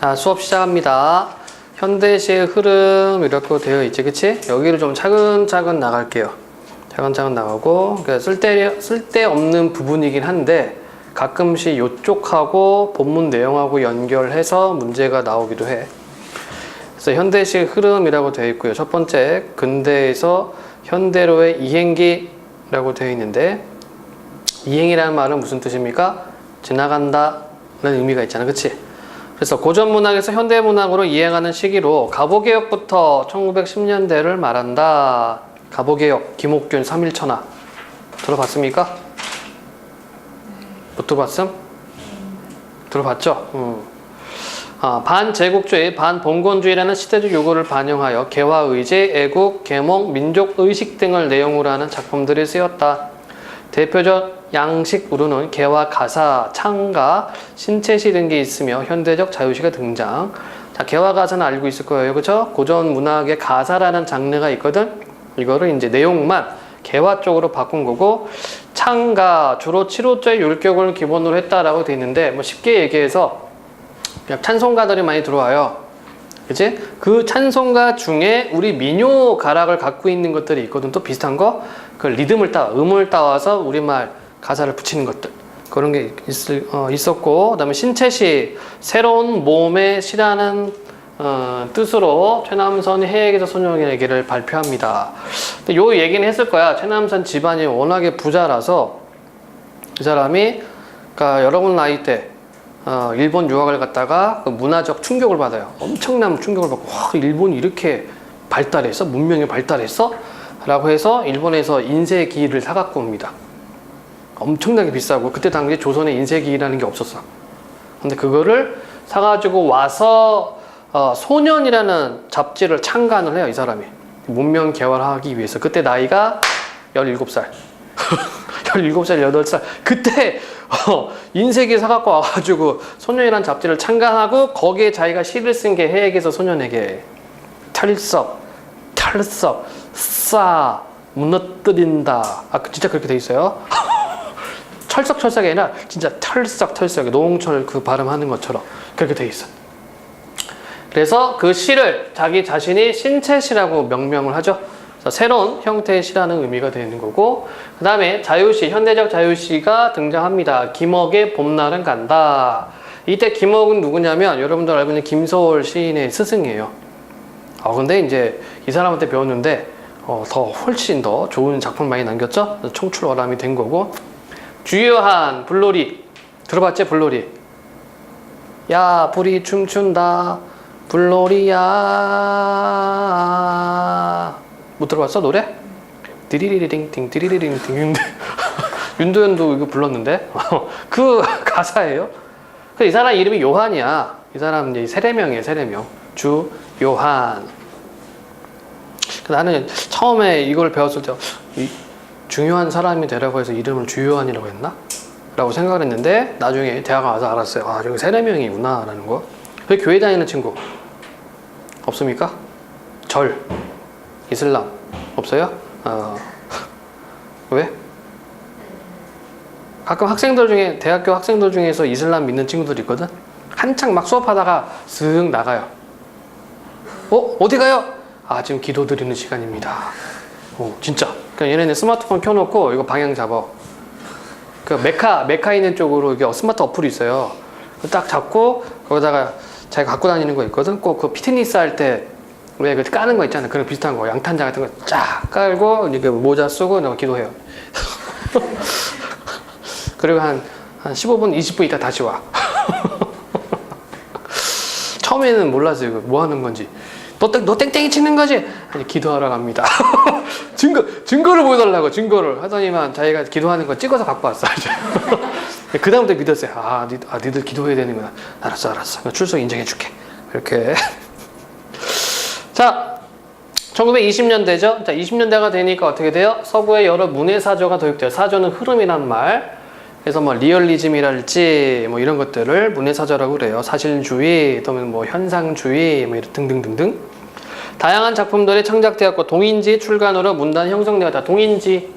자, 수업 시작합니다. 현대시의 흐름 이렇게 되어 있지, 그치? 여기를 좀 차근차근 나갈게요. 차근차근 나가고, 쓸데없는 부분이긴 한데, 가끔씩 이쪽하고 본문 내용하고 연결해서 문제가 나오기도 해. 그래서 현대시의 흐름이라고 되어 있고요. 첫 번째, 근대에서 현대로의 이행기라고 되어 있는데, 이행이라는 말은 무슨 뜻입니까? 지나간다는 의미가 있잖아, 그치? 그래서 고전문학에서 현대문학으로 이행하는 시기로 가보개혁부터 1910년대를 말한다. 가보개혁, 김옥균, 3.1천하 들어봤습니까? 못 들어봤음? 들어봤죠? 반제국주의, 반봉건주의라는 시대적 요구를 반영하여 개화의제, 애국, 계몽, 민족의식 등을 내용으로 하는 작품들이 쓰였다. 대표적 양식으로는 개화, 가사, 창가, 신체시 등 게 있으며 현대적 자유시가 등장. 자, 개화, 가사는 알고 있을 거예요. 그죠? 고전 문학에 가사라는 장르가 있거든. 이거를 이제 내용만 개화 쪽으로 바꾼 거고, 창가, 주로 7호자의 율격을 기본으로 했다라고 돼 있는데, 뭐 쉽게 얘기해서 그냥 찬송가들이 많이 들어와요. 그치? 그 찬송가 중에 우리 민요 가락을 갖고 있는 것들이 있거든. 또 비슷한 거, 그 리듬을 음을 따와서 우리말 가사를 붙이는 것들, 그런 게 있었고, 그 다음에 신체시, 새로운 몸의 시라는 뜻으로 최남선이 해에게서 소년에게를 발표합니다. 근데 요 얘기는 했을 거야. 최남선 집안이 워낙에 부자라서 이 사람이, 그러니까 여러분 나이 때 일본 유학을 갔다가 그 문화적 충격을 받아요. 엄청난 충격을 받고, 와, 일본이 이렇게 발달했어? 문명이 발달했어? 라고 해서 일본에서 인쇄기를 사갖고 옵니다. 엄청나게 비싸고, 그때 당시에 조선에 인쇄기라는 게 없었어. 근데 그거를 사가지고 와서 소년이라는 잡지를 창간을 해요, 이 사람이. 문명 개발하기 위해서. 그때 나이가 17살. 17살, 8살. 그때 인쇄기 사갖고 와가지고 소년이라는 잡지를 창간하고, 거기에 자기가 시를 쓴 게 해에게서 소년에게. 털썩, 싸, 무너뜨린다. 진짜 그렇게 돼 있어요. 철석철석이 아니라 진짜 털썩, 노홍철 그 발음하는 것처럼 그렇게 돼 있어. 그래서 그 시를 자기 자신이 신체시라고 명명을 하죠. 그래서 새로운 형태의 시라는 의미가 되는 거고, 그 다음에 자유시, 현대적 자유시가 등장합니다. 김옥의 봄날은 간다. 이때 김옥은 누구냐면 여러분들 알고 있는 김소월 시인의 스승이에요. 근데 이제 이 사람한테 배웠는데 훨씬 더 좋은 작품 많이 남겼죠. 청출어람이 된 거고, 주요한 불놀이 들어봤지? 불놀이. 야, 불이 춤춘다 불놀이야. 못 들어봤어 노래? 디리리링ting 디리리링ting. 윤도현도 이거 불렀는데 그 가사예요. 이 사람 이름이 요한이야. 이 사람 이제 세례명이에요. 세례명 주요한. 나는 처음에 이걸 배웠을 때 중요한 사람이 되라고 해서 이름을 주요한이라고 했나? 라고 생각을 했는데, 나중에 대학 와서 알았어요. 저기 세례명이구나 라는 거. 왜 교회 다니는 친구 없습니까? 절, 이슬람 없어요? 왜? 가끔 학생들 중에, 대학교 학생들 중에서 이슬람 믿는 친구들이 있거든. 한창 막 수업하다가 쓱 나가요. 어디 가요? 지금 기도 드리는 시간입니다. 진짜. 그러니까 얘네는 스마트폰 켜놓고 이거 방향 잡아. 그 메카 있는 쪽으로 이게 스마트 어플이 있어요. 딱 잡고 거기다가 자기가 갖고 다니는 거 있거든. 꼭 그 피트니스 할 때 왜 그 까는 거 있잖아. 그런 비슷한 거, 양탄자 같은 거 쫙 깔고 이렇게 모자 쓰고 내가 기도해요. 그리고 한 15분, 20분 있다 다시 와. 처음에는 몰랐어요. 이거 뭐 하는 건지. 너 땡땡이 치는 거지? 아니, 기도하러 갑니다. 증거를 보여달라고, 증거를. 하더니만 자기가 기도하는 거 찍어서 갖고 왔어. 그 다음부터 믿었어요. 니들 기도해야 되는구나. 알았어. 출석 인정해줄게. 이렇게. 자, 1920년대죠. 자, 20년대가 되니까 어떻게 돼요? 서구의 여러 문해사조가 도입돼요. 사조는 흐름이란 말. 그래서 뭐 리얼리즘이랄지 뭐 이런 것들을 문해사조라고 그래요. 사실주의 또는 뭐 현상주의 뭐 등등등등. 다양한 작품들이 창작되었고, 동인지 출간으로 문단 형성되었다. 동인지,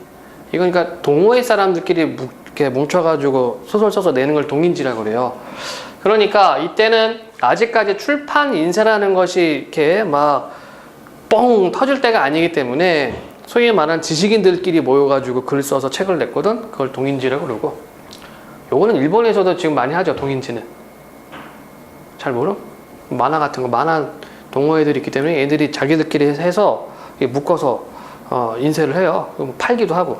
이건 그러니까 동호회 사람들끼리 이렇게 뭉쳐가지고 소설 써서 내는 걸 동인지라고 그래요. 그러니까 이때는 아직까지 출판 인쇄라는 것이 이렇게 막 뻥 터질 때가 아니기 때문에 소위 말하는 지식인들끼리 모여가지고 글 써서 책을 냈거든. 그걸 동인지라고 그러고, 요거는 일본에서도 지금 많이 하죠. 동인지는 잘 모름? 만화 같은 거, 만화 동호회들이 있기 때문에 애들이 자기들끼리 해서 묶어서 인쇄를 해요. 팔기도 하고.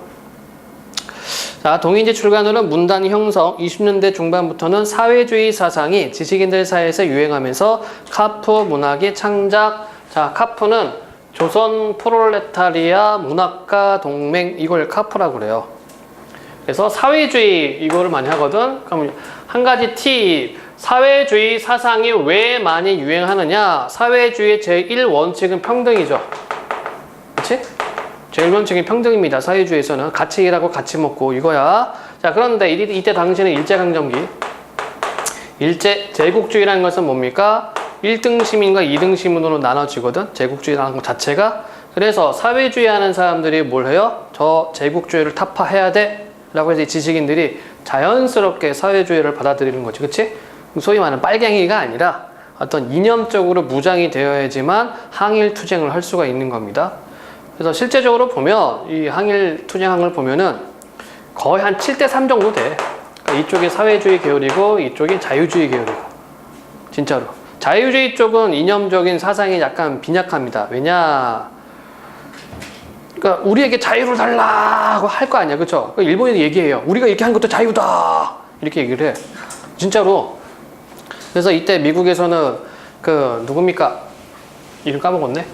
자, 동인지 출간으로는 문단위 형성, 20년대 중반부터는 사회주의 사상이 지식인들 사이에서 유행하면서 카프 문학의 창작. 자, 카프는 조선 프롤레타리아 문학가 동맹, 이걸 카프라고 그래요. 그래서 사회주의 이거를 많이 하거든. 그럼 한 가지 팁. 사회주의 사상이 왜 많이 유행하느냐? 사회주의의 제1원칙은 평등이죠. 그렇지? 제1원칙이 평등입니다. 사회주의에서는 같이 일하고 같이 먹고 이거야. 자, 그런데 이때 당시는 일제강점기. 제국주의라는 것은 뭡니까? 1등 시민과 2등 시민으로 나눠지거든. 제국주의라는 것 자체가. 그래서 사회주의 하는 사람들이 뭘 해요? 저 제국주의를 타파해야 돼 라고 해서 지식인들이 자연스럽게 사회주의를 받아들이는 거지. 그치? 소위 말하는 빨갱이가 아니라 어떤 이념적으로 무장이 되어야지만 항일 투쟁을 할 수가 있는 겁니다. 그래서 실제적으로 보면 이 항일 투쟁한 걸 보면은 거의 한 7대3 정도 돼. 그러니까 이쪽이 사회주의 계열이고 이쪽이 자유주의 계열이고. 진짜로. 자유주의 쪽은 이념적인 사상이 약간 빈약합니다. 왜냐? 그러니까 우리에게 자유를 달라고 할 거 아니야. 그쵸? 일본에도 얘기해요. 우리가 이렇게 하는 것도 자유다. 이렇게 얘기를 해. 진짜로. 그래서 이때 미국에서는 누굽니까? 이름 까먹었네.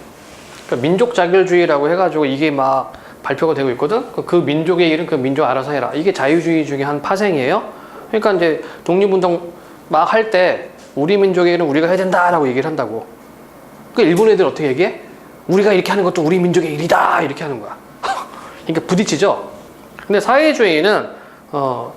민족 자결주의라고 해가지고 이게 막 발표가 되고 있거든. 그 민족의 일은 그 민족 알아서 해라. 이게 자유주의 중에 한 파생이에요. 그러니까 이제 독립운동 막 할 때 우리 민족의 일은 우리가 해야 된다라고 얘기를 한다고. 그 일본 애들 어떻게 얘기해? 우리가 이렇게 하는 것도 우리 민족의 일이다 이렇게 하는 거야. 그러니까 부딪히죠. 근데 사회주의는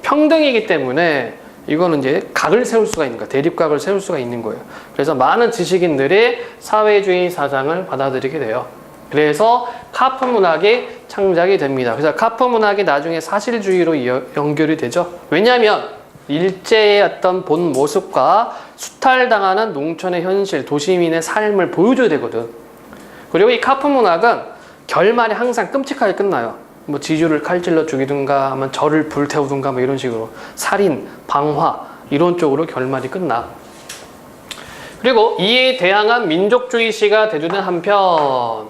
평등이기 때문에 이거는 이제 각을 세울 수가 있는 거야. 대립각을 세울 수가 있는 거예요. 그래서 많은 지식인들이 사회주의 사상을 받아들이게 돼요. 그래서 카프 문학이 창작이 됩니다. 그래서 카프 문학이 나중에 사실주의로 연결이 되죠. 왜냐하면 일제의 어떤 본 모습과 수탈당하는 농촌의 현실, 도시민의 삶을 보여줘야 되거든. 그리고 이 카프 문학은 결말이 항상 끔찍하게 끝나요. 뭐 지주를 칼질러 죽이든가, 아니면 절을 불태우든가, 뭐 이런 식으로 살인, 방화 이런 쪽으로 결말이 끝나. 그리고 이에 대항한 민족주의 시가 대두된 한편,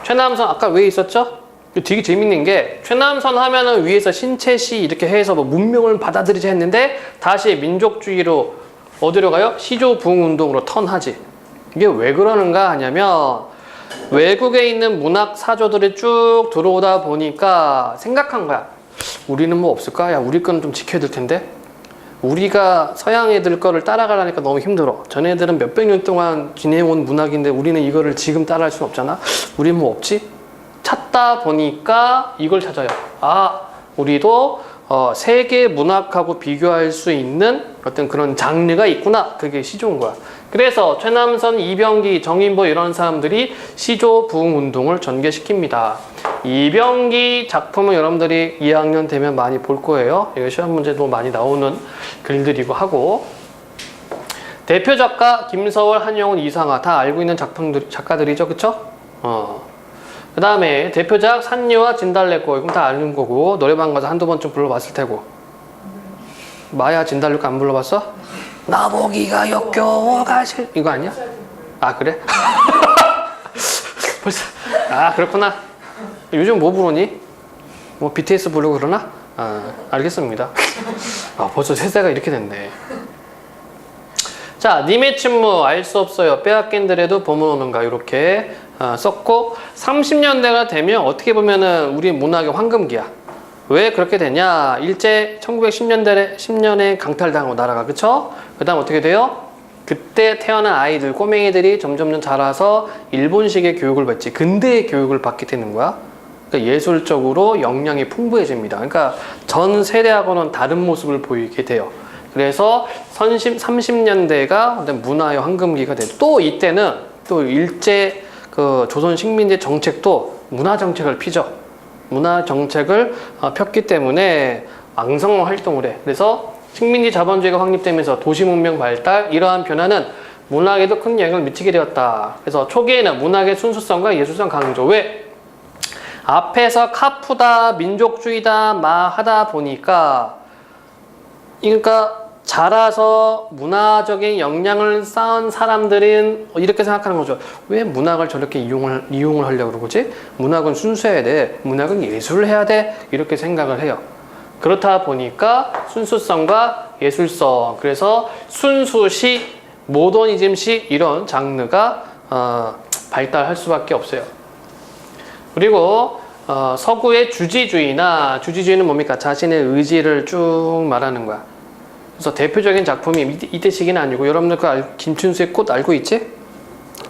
최남선 아까 왜 있었죠? 되게 재밌는 게 최남선 하면은 위에서 신채시 이렇게 해서 뭐 문명을 받아들이자 했는데 다시 민족주의로 어디로 가요? 시조 부흥운동으로 턴하지. 이게 왜 그러는가 하냐면 외국에 있는 문학 사조들이 쭉 들어오다 보니까 생각한 거야. 우리는 뭐 없을까? 야, 우리 거는 좀 지켜야 될 텐데. 우리가 서양 애들 거를 따라가려니까 너무 힘들어. 전애들은 몇백 년 동안 지내온 문학인데 우리는 이거를 지금 따라할 수는 없잖아. 우리는 뭐 없지? 찾다 보니까 이걸 찾아요. 아, 우리도 세계 문학하고 비교할 수 있는 어떤 그런 장르가 있구나. 그게 시조인 거야. 그래서 최남선, 이병기, 정인보 이런 사람들이 시조 부흥 운동을 전개시킵니다. 이병기 작품은 여러분들이 2학년 되면 많이 볼 거예요. 이거 시험 문제도 많이 나오는 글들이고 하고, 대표 작가 김서월, 한영훈, 이상하 다 알고 있는 작가들이죠, 그쵸? 그 다음에 대표작 산리와 진달래꽃, 이건 다 아는 거고 노래방 가서 한두 번쯤 불러봤을 테고. 마야 진달래꽃 안 불러봤어? 나보기가 역겨워 가실 이거 아니야? 아 그래? 벌써 아 그렇구나. 요즘 뭐 부르니? 뭐 BTS 부르고 그러나? 아 알겠습니다. 아 벌써 세대가 이렇게 됐네. 자, 님의 침묵 알 수 없어요. 빼앗긴들에도 봄은 오는가 이렇게 썼고, 30년대가 되면 어떻게 보면은 우리 문학의 황금기야. 왜 그렇게 되냐? 일제 1910년에 강탈당하고 나라가, 그쵸? 그 다음 어떻게 돼요? 그때 태어난 아이들, 꼬맹이들이 점점 자라서 일본식의 교육을 받지, 근대의 교육을 받게 되는 거야. 그러니까 예술적으로 역량이 풍부해집니다. 그러니까 전 세대하고는 다른 모습을 보이게 돼요. 그래서 30년대가 문화의 황금기가 돼요. 또 이때는 또 일제 조선 식민지 정책도 문화 정책을 피죠. 문화 정책을 폈기 때문에 왕성한 활동을 해. 그래서 식민지 자본주의가 확립되면서 도시 문명 발달, 이러한 변화는 문학에도 큰 영향을 미치게 되었다. 그래서 초기에는 문학의 순수성과 예술성 강조. 왜? 앞에서 카푸다, 민족주의다, 하다 보니까, 그러니까 자라서 문화적인 역량을 쌓은 사람들은 이렇게 생각하는 거죠. 왜 문학을 저렇게 이용을 하려고 그러지? 문학은 순수해야 돼. 문학은 예술을 해야 돼. 이렇게 생각을 해요. 그렇다 보니까 순수성과 예술성, 그래서 순수시, 모더니즘시 이런 장르가 발달할 수밖에 없어요. 그리고 서구의 주지주의는 뭡니까? 자신의 의지를 쭉 말하는 거야. 그래서 대표적인 작품이 이때 시기는 아니고, 여러분들 그 김춘수의 꽃 알고 있지?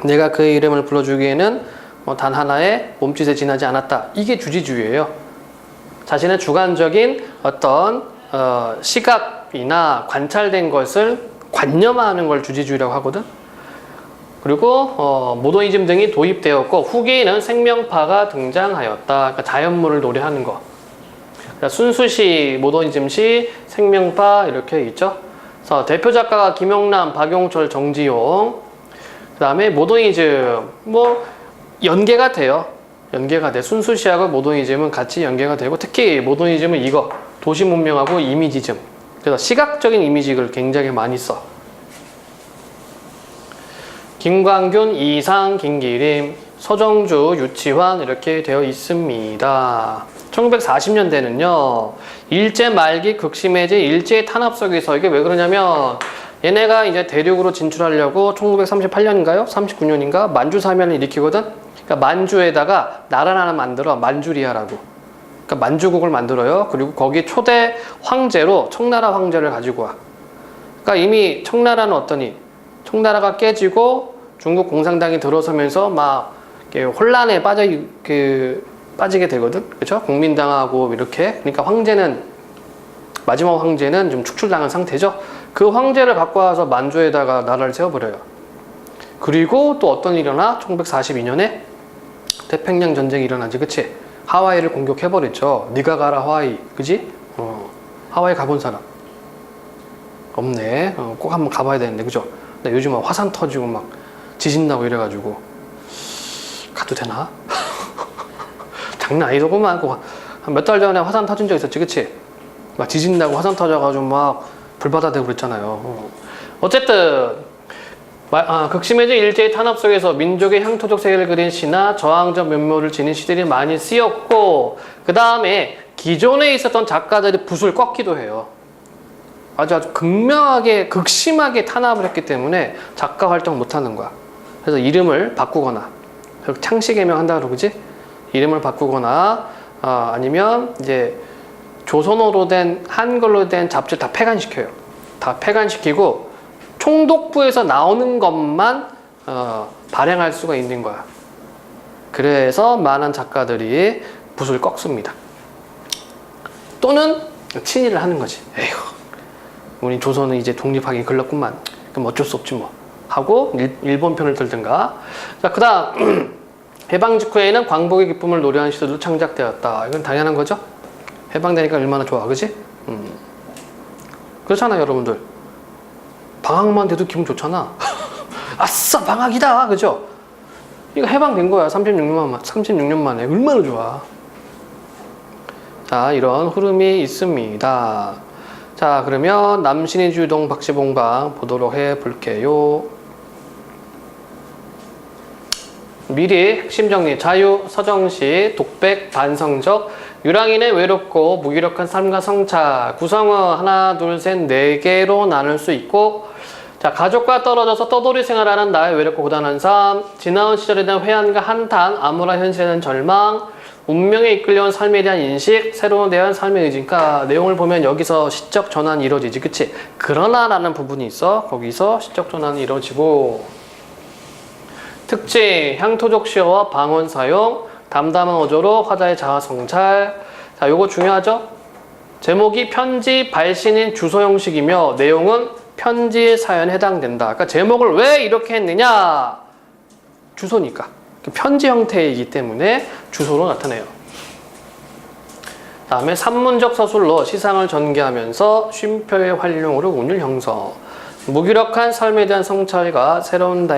내가 그의 이름을 불러주기에는 단 하나의 몸짓에 지나지 않았다. 이게 주지주의예요. 자신의 주관적인 어떤 시각이나 관찰된 것을 관념화하는 걸 주지주의라고 하거든. 그리고 모더니즘 등이 도입되었고, 후기에는 생명파가 등장하였다. 그러니까 자연물을 노래하는 거. 그러니까 순수시, 모더니즘시, 생명파 이렇게 있죠. 그래서 대표 작가가 김영남, 박용철, 정지용. 그 다음에 모더니즘, 연계가 돼요. 연계가 돼. 순수시하고 모더니즘은 같이 연계가 되고, 특히 모더니즘은 이거 도시 문명하고 이미지즘. 그래서 시각적인 이미지를 굉장히 많이 써. 김광균, 이상, 김기림, 서정주, 유치환 이렇게 되어 있습니다. 1940년대는요, 일제 말기 극심해진 일제의 탄압 속에서, 이게 왜 그러냐면, 얘네가 이제 대륙으로 진출하려고 1938년인가요? 39년인가? 만주 사면을 일으키거든? 그러니까 만주에다가 나라를 하나 만들어. 만주리아라고. 그러니까 만주국을 만들어요. 그리고 거기 초대 황제로 청나라 황제를 가지고 와. 그러니까 이미 청나라는 어떠니? 청나라가 깨지고 중국 공산당이 들어서면서 막 혼란에 빠지게 되거든. 그렇죠? 국민당하고 이렇게. 그러니까 마지막 황제는 좀 축출당한 상태죠. 그 황제를 갖고 와서 만주에다가 나라를 세워버려요. 그리고 또 어떤 일이 일어나? 1942년에 태평양 전쟁이 일어나지, 그치? 하와이를 공격해버렸죠. 네가 가라 하와이, 그지? 하와이 가본 사람 없네. 꼭 한번 가봐야 되는데, 그죠? 나 요즘 막 화산 터지고 막 지진 나고 이래가지고 가도 되나? 장난 아니더구만. 한 몇 달 전에 화산 터진 적 있었지, 그치? 막 지진 나고 화산 터져가지고 막 불바다 되고 그랬잖아요. 어쨌든 극심해진 일제의 탄압 속에서 민족의 향토적 세계를 그린 시나 저항적 면모를 지닌 시들이 많이 쓰였고, 그 다음에 기존에 있었던 작가들이 붓을 꺾기도 해요. 아주 극명하게, 극심하게 탄압을 했기 때문에 작가 활동을 못하는 거야. 그래서 이름을 바꾸거나, 창씨개명 한다 그러지? 이름을 바꾸거나, 아니면 이제 조선어로 된, 한글로 된 잡지를 다 폐간시켜요. 다 폐간시키고 총독부에서 나오는 것만 발행할 수가 있는 거야. 그래서 많은 작가들이 붓을 꺾습니다. 또는 친일을 하는 거지. 에휴, 우리 조선은 이제 독립하기 글렀구만. 그럼 어쩔 수 없지 뭐. 하고 일본 편을 들든가. 자, 그 다음 해방 직후에는 광복의 기쁨을 노래하는 시도도 창작되었다. 이건 당연한 거죠. 해방되니까 얼마나 좋아, 그지? 그렇잖아요, 여러분들. 방학만 돼도 기분 좋잖아. 아싸, 방학이다, 그죠? 이거 해방된 거야. 36년 만에. 얼마나 좋아. 자, 이런 흐름이 있습니다. 자, 그러면 남신이 주동 박시봉방 보도록 해볼게요. 미리 핵심 정리. 자유, 서정시, 독백, 반성적, 유랑인의 외롭고 무기력한 삶과 성찰. 구성은 하나, 둘, 셋, 네 개로 나눌 수 있고, 자, 가족과 떨어져서 떠돌이 생활하는 나의 외롭고 고단한 삶, 지나온 시절에 대한 회한과 한탄, 암울한 현실에 대한 절망, 운명에 이끌려온 삶에 대한 인식, 새로운 대한 삶의 의지. 그러니까 내용을 보면 여기서 시적 전환이 이루어지지, 그치? 그러나 라는 부분이 있어. 거기서 시적 전환이 이루어지고, 특징, 향토적 시어와 방언 사용, 담담한 어조로 화자의 자아 성찰. 자, 요거 중요하죠? 제목이 편지 발신인 주소 형식이며 내용은 편지 사연에 해당된다. 그러니까 제목을 왜 이렇게 했느냐? 주소니까. 편지 형태이기 때문에 주소로 나타내요. 다음에 산문적 서술로 시상을 전개하면서 쉼표의 활용으로 운율 형성. 무기력한 삶에 대한 성찰과 새로운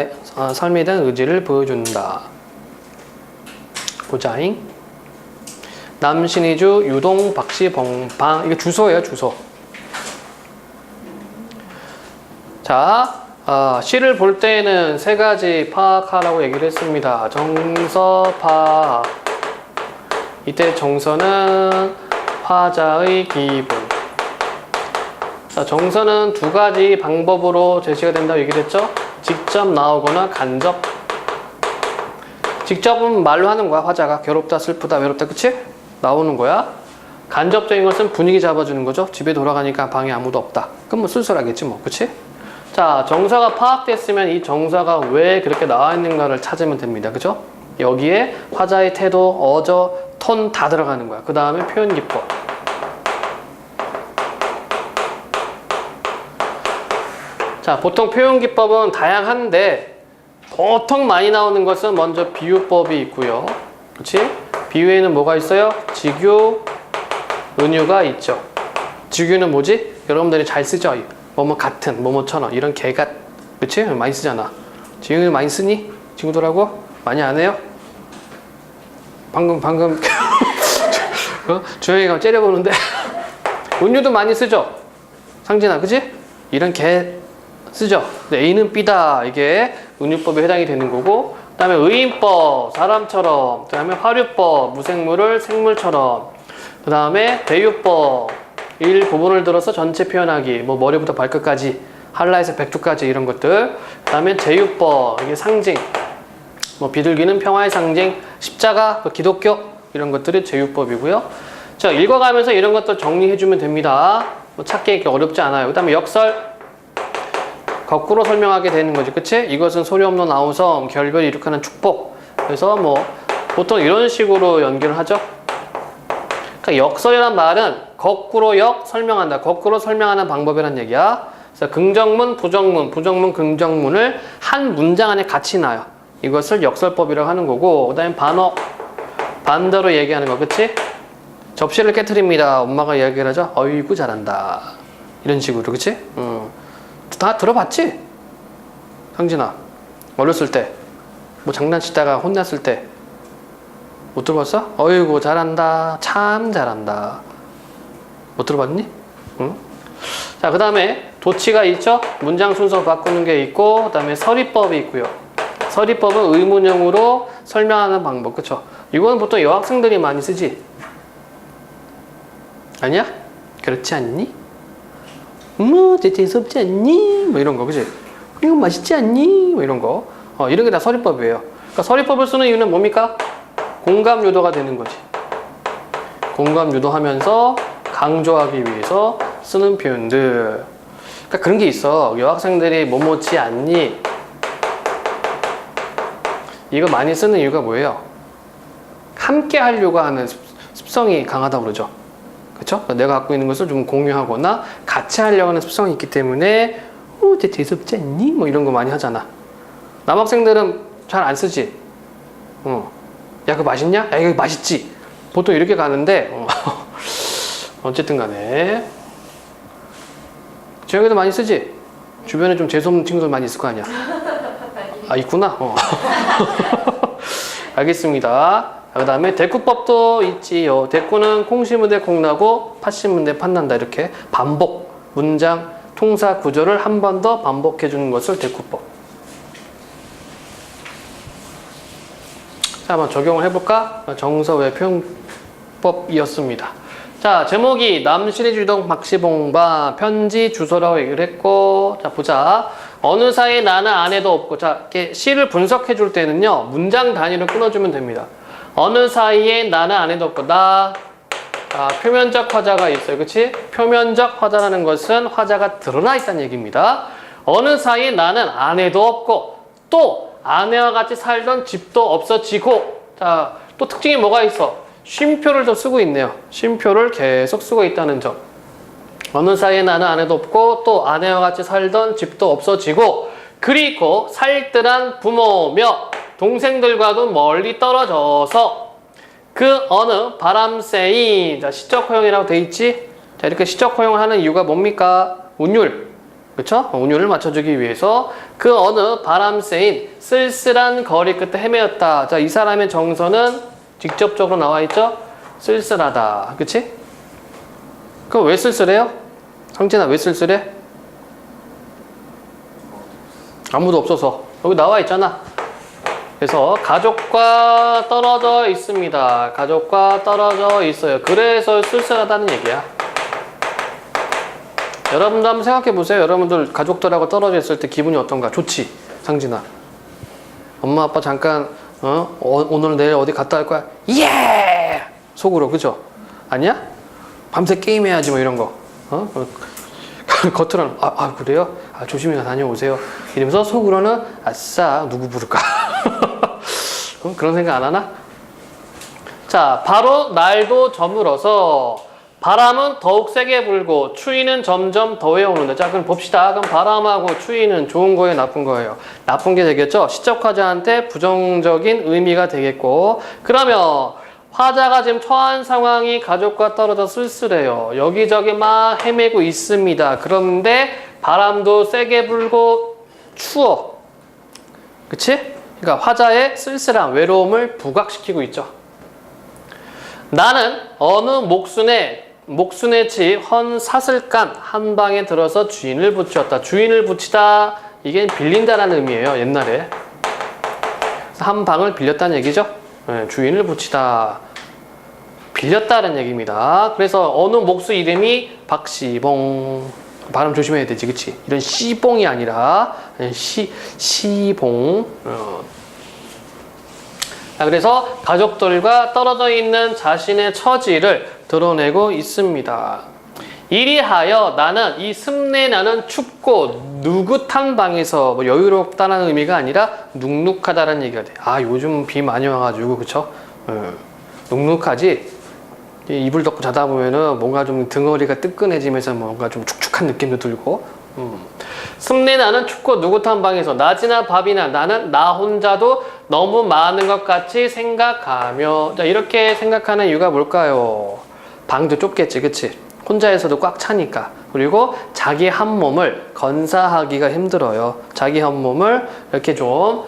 삶에 대한 의지를 보여준다. 보자잉. 남신이주 유동 박시봉방. 이게 주소예요, 주소. 자, 시를 볼 때에는 세 가지 파악하라고 얘기를 했습니다. 정서 파악. 이때 정서는 화자의 기분. 자, 정서는 두 가지 방법으로 제시가 된다고 얘기를 했죠. 직접 나오거나 간접. 직접은 말로 하는 거야. 화자가 괴롭다, 슬프다, 외롭다, 그치? 나오는 거야. 간접적인 것은 분위기 잡아주는 거죠. 집에 돌아가니까 방에 아무도 없다. 그럼 뭐 쓸쓸하겠지 뭐, 그치? 자, 정서가 파악됐으면 이 정서가 왜 그렇게 나와 있는가를 찾으면 됩니다. 그죠? 여기에 화자의 태도, 어저, 톤 다 들어가는 거야. 그 다음에 표현 기법. 자, 보통 표현 기법은 다양한데 보통 많이 나오는 것은 먼저 비유법이 있고요. 그렇지? 비유에는 뭐가 있어요? 직유, 은유가 있죠. 직유는 뭐지? 여러분들이 잘 쓰죠? 뭐뭐 같은, 뭐뭐처럼 이런 개같. 그치? 많이 쓰잖아. 직유는 많이 쓰니? 친구들하고? 많이 안 해요? 방금 주영이가 째려보는데 은유도 많이 쓰죠? 상진아, 그치? 이런 개 쓰죠? 근데 A는 B다. 이게 은유법에 해당이 되는 거고, 그 다음에 의인법, 사람처럼, 그 다음에 화류법, 무생물을 생물처럼, 그 다음에 대유법, 일부분을 들어서 전체 표현하기, 뭐 머리부터 발끝까지, 한라에서 백두까지 이런 것들, 그 다음에 제유법, 이게 상징, 뭐 비둘기는 평화의 상징, 십자가, 기독교 이런 것들이 제유법이고요. 자, 읽어가면서 이런 것들 정리해주면 됩니다. 뭐 찾기 이렇게 어렵지 않아요. 그 다음에 역설, 거꾸로 설명하게 되는 거지, 그치? 이것은 소리 없는 아우성, 결별이 이룩하는 축복. 그래서 뭐 보통 이런 식으로 연결을 하죠. 그러니까 역설이란 말은 거꾸로 설명한다. 거꾸로 설명하는 방법이란 얘기야. 그래서 긍정문, 부정문, 부정문, 긍정문을 한 문장 안에 같이 놔요. 이것을 역설법이라고 하는 거고, 그 다음에 반어, 반대로 얘기하는 거, 그치? 접시를 깨트립니다. 엄마가 이야기를 하죠. 어이구 잘한다. 이런 식으로, 그치? 다 들어봤지? 상진아, 어렸을 때 뭐 장난치다가 혼났을 때 못 들어봤어? 어이구 잘한다, 참 잘한다. 못 들어봤니? 응? 자, 그 다음에 도치가 있죠? 문장 순서 바꾸는 게 있고, 그 다음에 서리법이 있고요. 서리법은 의문형으로 설명하는 방법, 그쵸? 이거는 보통 여학생들이 많이 쓰지? 아니야? 그렇지 않니? 재수없지 않니? 뭐 이런 거, 그치? 이거 맛있지 않니? 뭐 이런 거. 이런 게 다 서리법이에요. 그러니까 서리법을 쓰는 이유는 뭡니까? 공감 유도가 되는 거지. 공감 유도하면서 강조하기 위해서 쓰는 표현들. 그러니까 그런 게 있어. 여학생들이 뭐뭐지 않니? 이거 많이 쓰는 이유가 뭐예요? 함께 하려고 하는 습성이 강하다고 그러죠. 그쵸? 내가 갖고 있는 것을 좀 공유하거나 같이 하려고 하는 습성이 있기 때문에 쟤 재수없지 않니? 뭐 이런 거 많이 하잖아. 남학생들은 잘 안 쓰지. 야, 그거 맛있냐? 야, 이거 맛있지. 보통 이렇게 가는데 어쨌든 간에 재영이도 많이 쓰지? 주변에 좀 재수없는 친구들 많이 있을 거 아니야? 아, 있구나? 알겠습니다. 그 다음에 대꾸법도 있지요. 대꾸는 콩 심은 데 콩 나고 팥 심은 데 팥 난다. 이렇게 반복, 문장, 통사 구조를 한 번 더 반복해 주는 것을 대꾸법. 자, 한번 적용을 해볼까? 정서 외 표현법이었습니다. 자, 제목이 남실의 주동 박시봉바 편지 주소라고 얘기를 했고, 자, 보자. 어느 사이에 나는 아내도 없고, 자, 이렇게 시를 분석해 줄 때는요, 문장 단위로 끊어주면 됩니다. 어느 사이에 나는 아내도 없고, 표면적 화자가 있어요. 그치? 표면적 화자라는 것은 화자가 드러나 있다는 얘기입니다. 어느 사이에 나는 아내도 없고, 또 아내와 같이 살던 집도 없어지고, 자, 또 특징이 뭐가 있어? 쉼표를 더 쓰고 있네요. 쉼표를 계속 쓰고 있다는 점. 어느 사이에 나는 아내도 없고, 또 아내와 같이 살던 집도 없어지고, 그리고 살뜰한 부모며 동생들과도 멀리 떨어져서 그 어느 바람세인. 자, 시적 허용이라고 돼 있지? 자, 이렇게 시적 허용을 하는 이유가 뭡니까? 운율. 그쵸? 운율을 맞춰주기 위해서 그 어느 바람세인 쓸쓸한 거리 끝에 헤매었다. 자, 이 사람의 정서는 직접적으로 나와 있죠? 쓸쓸하다. 그치? 그럼 왜 쓸쓸해요? 성진아, 왜 쓸쓸해? 아무도 없어서. 여기 나와 있잖아. 그래서 가족과 떨어져 있습니다. 가족과 떨어져 있어요. 그래서 쓸쓸하다는 얘기야. 여러분도 한번 생각해 보세요. 여러분들 가족들하고 떨어져 있을 때 기분이 어떤가? 좋지, 상진아. 엄마 아빠 잠깐 오늘 내일 어디 갔다 올 거야? 예! 속으로, 그죠? 아니야? 밤새 게임해야지 뭐 이런 거. 겉으로는 그래요? 조심히 다녀오세요. 이러면서 속으로는 아싸 누구 부를까? 그런 생각 안 하나? 자, 바로 날도 저물어서 바람은 더욱 세게 불고 추위는 점점 더해오는데, 자 그럼 봅시다. 그럼 바람하고 추위는 좋은 거예요, 나쁜 거예요? 나쁜 게 되겠죠? 시적 화자한테 부정적인 의미가 되겠고, 그러면 화자가 지금 처한 상황이 가족과 떨어져 쓸쓸해요. 여기저기 막 헤매고 있습니다. 그런데 바람도 세게 불고 추워. 그치? 그러니까 화자의 쓸쓸함, 외로움을 부각시키고 있죠. 나는 어느 목순의 집 헌 사슬간 한 방에 들어서 주인을 붙였다. 주인을 붙이다, 이게 빌린다라는 의미예요, 옛날에. 한 방을 빌렸다는 얘기죠. 네, 주인을 붙이다, 빌렸다는 얘기입니다. 그래서 어느 목수 이름이 박시봉. 발음 조심해야 되지, 그치? 이런 시봉이 아니라 시봉. 그래서 가족들과 떨어져 있는 자신의 처지를 드러내고 있습니다. 이리하여 나는 이 습내나는 춥고 누긋한 방에서, 뭐 여유롭다는 의미가 아니라 눅눅하다는 얘기가 돼. 요즘 비 많이 와가지고, 그쵸? 눅눅하지? 이불 덮고 자다 보면은 뭔가 좀 등허리가 뜨끈해지면서 뭔가 좀 축축한 느낌도 들고. 습내나는 춥고 누긋한 방에서 낮이나 밤이나 나는 나 혼자도 너무 많은 것 같이 생각하며. 자, 이렇게 생각하는 이유가 뭘까요? 방도 좁겠지, 그치? 혼자에서도 꽉 차니까. 그리고 자기 한 몸을 건사하기가 힘들어요. 자기 한 몸을 이렇게 좀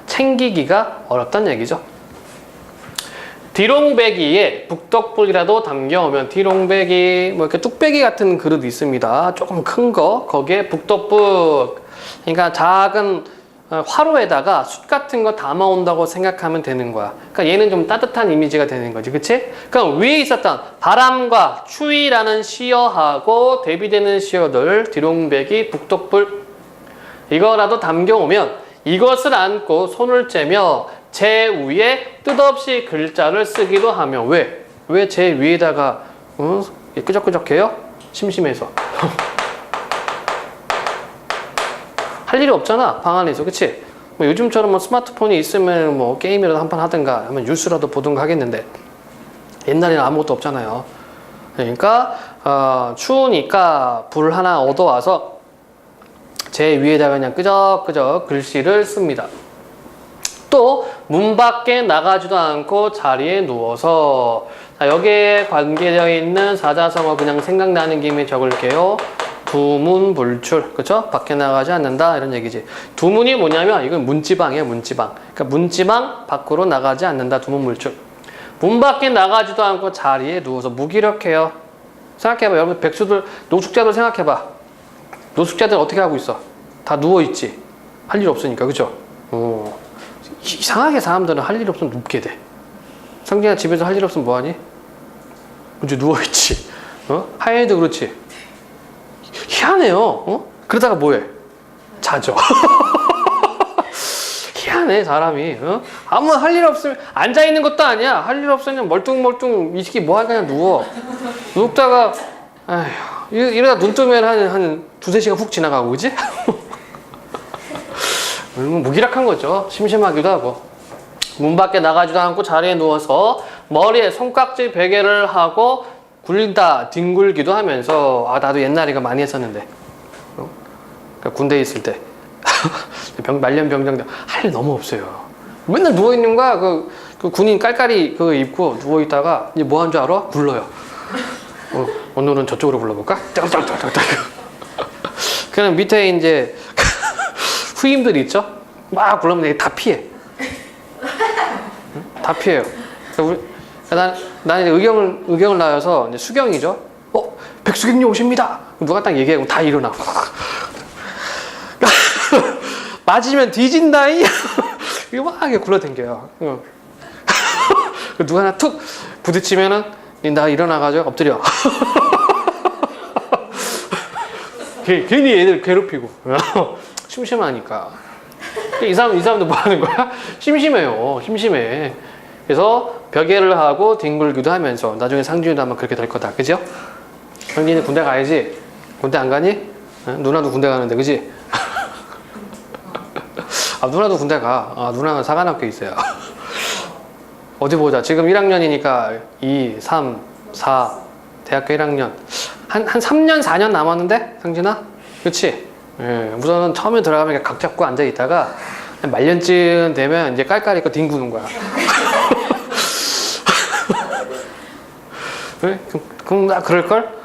챙기기가 어렵다는 얘기죠. 디롱배기에 북덕불이라도 담겨오면, 디롱배기 뭐 이렇게 뚝배기 같은 그릇 있습니다. 조금 큰 거, 거기에 북덕불, 그러니까 작은 화로에다가 숯 같은 거 담아온다고 생각하면 되는 거야. 그러니까 얘는 좀 따뜻한 이미지가 되는 거지, 그치? 그럼 위에 있었던 바람과 추위라는 시어하고 대비되는 시어들, 디롱배기, 북덕불, 이거라도 담겨오면 이것을 안고 손을 째며 제 위에 뜻없이 글자를 쓰기도 하며. 왜 제 위에다가 끄적끄적해요? 심심해서. 할 일이 없잖아, 방 안에서, 그치? 뭐 요즘처럼 뭐 스마트폰이 있으면 뭐 게임이라도 한판 하든가 하면 뉴스라도 보든가 하겠는데, 옛날에는 아무것도 없잖아요. 그러니까 추우니까 불 하나 얻어와서 제 위에다가 그냥 끄적끄적 글씨를 씁니다. 또 문 밖에 나가지도 않고 자리에 누워서. 자, 여기에 관계되어 있는 사자성어 그냥 생각나는 김에 적을게요. 두문불출, 그쵸? 밖에 나가지 않는다, 이런 얘기지. 두문이 뭐냐면 이건 문지방이에요, 문지방. 그러니까 문지방 밖으로 나가지 않는다, 두문불출. 문 밖에 나가지도 않고 자리에 누워서 무기력해요. 생각해봐, 여러분 백수들, 노숙자들 생각해봐. 노숙자들 어떻게 하고 있어? 다 누워있지. 할 일 없으니까, 그죠? 이상하게 사람들은 할 일 없으면 눕게 돼. 성진아, 집에서 할 일 없으면 뭐하니? 이제 누워있지. 하연이도 그렇지. 희한해요. 그러다가 뭐해? 자죠. 희한해, 사람이. 아무 할 일 없으면 앉아있는 것도 아니야. 할 일 없으면 멀뚱멀뚱 이 새끼 뭐하니, 그냥 누워. 눕다가 이러다 눈 뜨면 한 두세 시간 훅 지나가고, 그지? 무기력한 거죠. 심심하기도 하고. 문 밖에 나가지도 않고 자리에 누워서 머리에 손깍지 베개를 하고 굴다 뒹굴기도 하면서. 나도 옛날에 이거 많이 했었는데, 그러니까 군대에 있을 때 말년병장 할 일 너무 없어요. 맨날 누워있는 거야. 그 군인 깔깔이 그거 입고 누워 있다가 이제 뭐 한 줄 알아? 불러요. 오늘은 저쪽으로 불러볼까? 짱짱짱짱짱. 그냥 밑에 이제 후임들 있죠? 막 불러면 다 피해. 다 피해요. 난 이제 의경을 나와서 이제 수경이죠. 백수경님 오십니다. 누가 딱 얘기하고 다 일어나. 맞으면 뒤진다이. 이거 막 이렇게 굴러댕겨요. 누가 하나 툭 부딪히면은 나 일어나가지고 엎드려. 괜히 애들 괴롭히고. 심심하니까. 이 사람도 뭐 하는 거야? 심심해요. 심심해. 그래서 벽에를 하고 뒹굴기도 하면서 나중에 상준이도 아마 그렇게 될 거다. 그죠? 형님은 군대 가야지. 군대 안 가니? 누나도 군대 가는데, 그지? 누나도 군대 가. 누나는 사관학교 있어요. 어디 보자. 지금 1학년이니까 2, 3, 4, 대학교 1학년. 한 3년, 4년 남았는데? 상진아? 그치? 예, 우선은 처음에 들어가면 각 잡고 앉아있다가 말년쯤 되면 이제 깔깔이 거 뒹구는 거야. 그래? 그럼 나 그럴걸?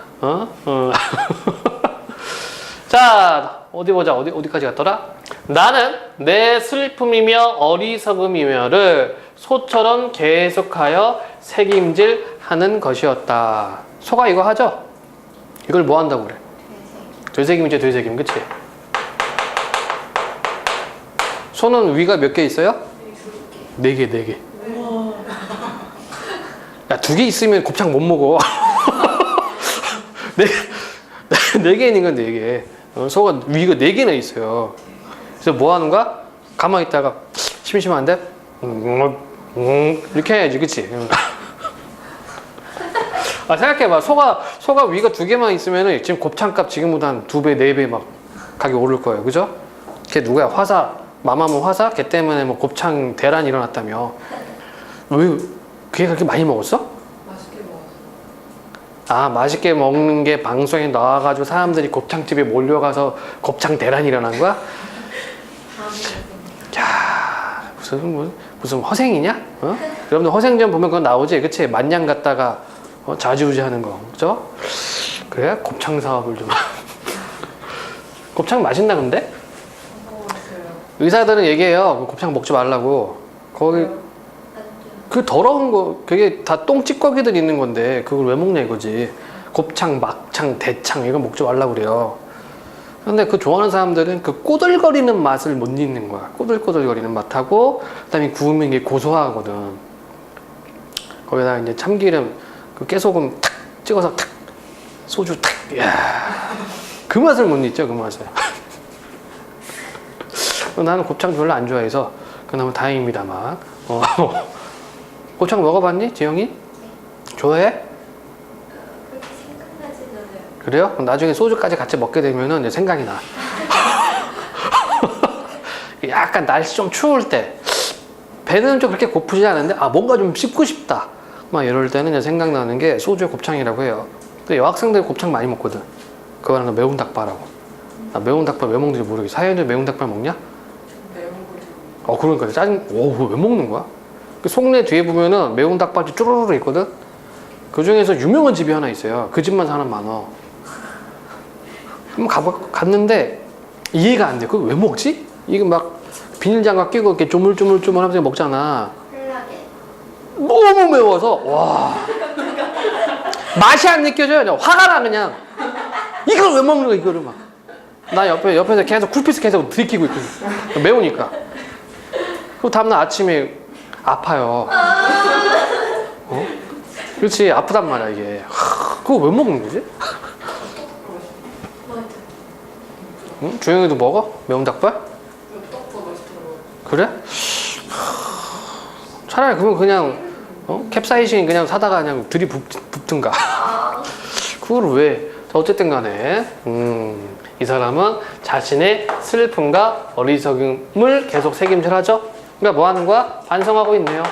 자, 어디 보자. 어디까지 갔더라? 나는 내 슬픔이며 어리석음이며를 소처럼 계속하여 책임질 하는 것이었다. 소가 이거 하죠? 이걸 뭐 한다고 그래? 되새김이죠, 되새김. 그치? 소는 위가 몇 개 있어요? 4개, 4개. 야, 2개 있으면 곱창 못 먹어. 4개 있는 건 4개. 소가 위가 4개나 있어요. 그래서 뭐 하는 거야? 가만히 있다가 심심한데? 이렇게 해야지, 그치? 생각해봐. 소가 위가 2개만 있으면은 지금 곱창값 지금보다 한 2배, 4배 막 가격 오를 거예요. 그죠? 걔 누구야? 화사. 마마무 화사? 걔 때문에 뭐 곱창 대란이 일어났다며. 왜, 걔 그렇게 많이 먹었어? 맛있게 먹었어. 맛있게 먹는 게 방송에 나와가지고 사람들이 곱창집에 몰려가서 곱창 대란이 일어난 거야? 야, 무슨 허생이냐? 여러분들 허생전 보면 그거 나오지? 그치? 만냥 갔다가 좌지우지 하는 거. 그죠? 그래? 곱창 사업을 좀. 곱창 맛있나 근데? 의사들은 얘기해요. 곱창 먹지 말라고. 거기 그 더러운 거 그게 다 똥찌꺼기들 있는 건데 그걸 왜 먹냐 이거지. 곱창, 막창, 대창 이거 먹지 말라고 그래요. 근데 그 좋아하는 사람들은 그 꼬들거리는 맛을 못 잊는 거야. 꼬들꼬들거리는 맛하고 그다음에 구우면 이게 고소하거든. 거기다가 이제 참기름 그 깨소금 탁 찍어서 탁 소주 탁. 이야. 그 맛을 못 잊죠, 그 맛을. 나는 곱창 별로 안 좋아해서 그나마 다행입니다만. 곱창 먹어봤니, 지영이? 좋아해? 그렇게 생각나진 않아요. 그래요? 그럼 나중에 소주까지 같이 먹게 되면은 이제 생각이 나. 약간 날씨 좀 추울 때 배는 좀 그렇게 고프지 않은데 뭔가 좀 씹고 싶다. 막 이럴 때는 이제 생각나는 게 소주에 곱창이라고 해요. 근데 여학생들 곱창 많이 먹거든. 그거는 매운 닭발하고. 나 매운 닭발 왜 먹는지 모르겠어. 사연이 매운 닭발 먹냐? 매운 거 그러니까 짜증. 왜 먹는 거야? 그 송내 뒤에 보면은 매운 닭발이 쭈루루루 있거든. 그 중에서 유명한 집이 하나 있어요. 그 집만 사람 많아. 한번 갔는데 이해가 안 돼. 그걸 왜 먹지? 이게 막 비닐장갑 끼고 이렇게 조물조물조물 하면서 먹잖아. 콜라겐. 너무 매워서 와 맛이 안 느껴져요. 그냥 화가 나 그냥. 이걸 왜 먹는 거야 이거를 막. 나 옆에서 계속 쿨피스 계속 들이키고 있거든. 매우니까. 그리고 다음날 아침에 아파요. 그렇지 아프단 말이야 이게. 그거 왜 먹는 거지? 응? 주영이도 먹어? 매운 닭발? 그래? 차라리 그러면 그냥 캡사이신 그냥 사다가 그냥 들이붓든가. 그걸 왜? 어쨌든 간에 이 사람은 자신의 슬픔과 어리석음을 계속 책임질하죠. 그러니까 뭐 하는 거야? 반성하고 있네요.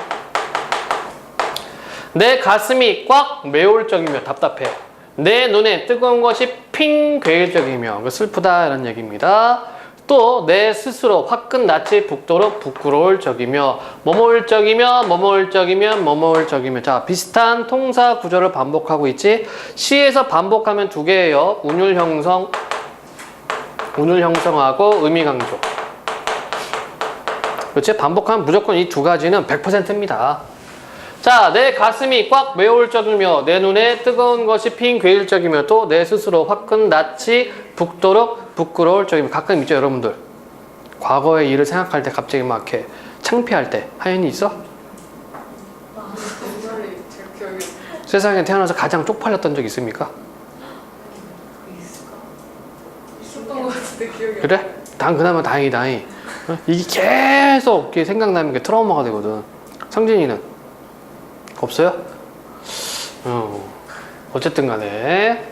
내 가슴이 꽉 매울적이며 답답해. 내 눈에 뜨거운 것이 핑 괴일적이며 슬프다 이런 얘기입니다. 또 내 스스로 화끈 낯이 붓도록 부끄러울 적이며 뭐뭐일 적이며 뭐뭐일 적이면 뭐뭐일 적이며. 자, 비슷한 통사 구조를 반복하고 있지. 시에서 반복하면 두 개예요. 운율 형성하고 의미 강조. 그렇지? 반복하면 무조건 이 두 가지는 100%입니다. 자, 내 가슴이 꽉 메울 적이며 내 눈에 뜨거운 것이 핑 괴일 적이며 또 내 스스로 화끈 낯이 붓도록 부끄러울 적이며. 가끔 있죠, 여러분들. 과거의 일을 생각할 때 갑자기 막 이렇게 창피할 때. 하연이 있어? 옛날에 제 기억에 세상에 태어나서 가장 쪽팔렸던 적 있습니까? 있었던 것 같은데 기억이 안 그래? 난 그나마 다행이다. 어? 이게 계속 이렇게 생각나는 게 트라우마가 되거든. 상진이는? 없어요? 어쨌든 간에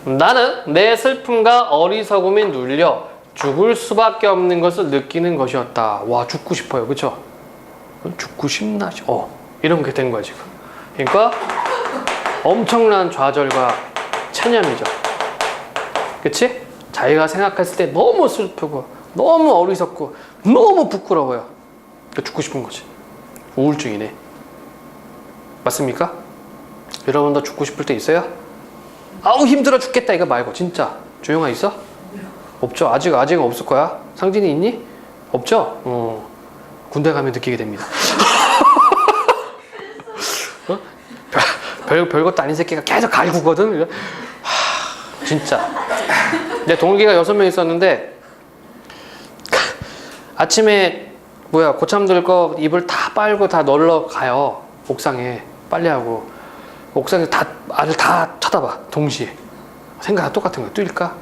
나는 내 슬픔과 어리석음에 눌려 죽을 수밖에 없는 것을 느끼는 것이었다. 와, 죽고 싶어요. 그쵸? 죽고 싶나? 이런 게 된 거야 지금. 그러니까 엄청난 좌절과 체념이죠. 그치? 자기가 생각했을 때 너무 슬프고 너무 어리석고 너무 부끄러워요. 그러니까 죽고 싶은 거지. 우울증이네. 맞습니까? 여러분도 죽고 싶을 때 있어요? 아우 힘들어 죽겠다 이거 말고 진짜. 조용아 있어? 없죠. 아직은 없을 거야. 상진이 있니? 없죠? 군대 가면 느끼게 됩니다. 별것도 아닌 새끼가 계속 갈구거든. 진짜. 내 동기가 6명 있었는데 아침에 고참 들 거 이불 다 빨고 다 널러 가요. 옥상에 빨래하고. 옥상에 아들 다 쳐다봐 동시에. 생각 다 똑같은 거야. 뛸까?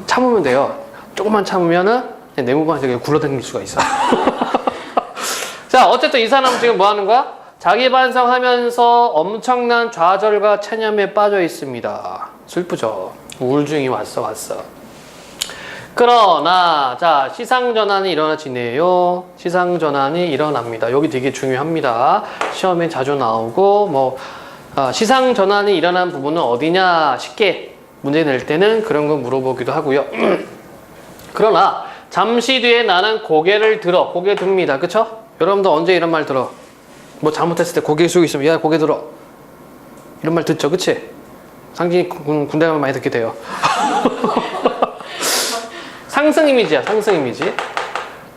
참으면 돼요. 조금만 참으면은 내무반에서 굴러다닐 수가 있어. 자, 어쨌든 이 사람은 지금 뭐 하는 거야? 자기 반성하면서 엄청난 좌절과 체념에 빠져 있습니다. 슬프죠. 우울증이 왔어. 그러나 자, 시상전환이 일어나지네요. 시상전환이 일어납니다. 여기 되게 중요합니다. 시험에 자주 나오고 시상전환이 일어난 부분은 어디냐 쉽게 문제 낼 때는 그런 거 물어보기도 하고요. 그러나 잠시 뒤에 나는 고개 듭니다. 그쵸? 여러분도 언제 이런 말 들어? 뭐 잘못했을 때 고개 숙이고 있으면 야 고개 들어 이런 말 듣죠? 그치? 상진이 군대 가면 많이 듣게 돼요. 상승 이미지야. 상승 이미지.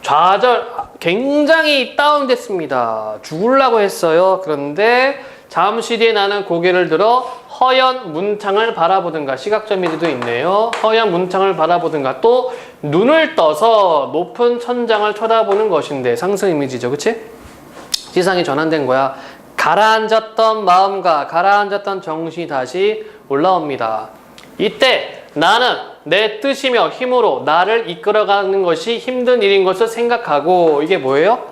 좌절 굉장히 다운됐습니다. 죽으려고 했어요. 그런데 잠시 뒤에 나는 고개를 들어 허연 문창을 바라보든가. 시각적 이미지도 있네요. 허연 문창을 바라보든가 또 눈을 떠서 높은 천장을 쳐다보는 것인데 상승 이미지죠. 그치? 지상이 전환된 거야. 가라앉았던 마음과 가라앉았던 정신이 다시 올라옵니다. 이때 나는 내 뜻이며 힘으로 나를 이끌어가는 것이 힘든 일인 것을 생각하고 이게 뭐예요?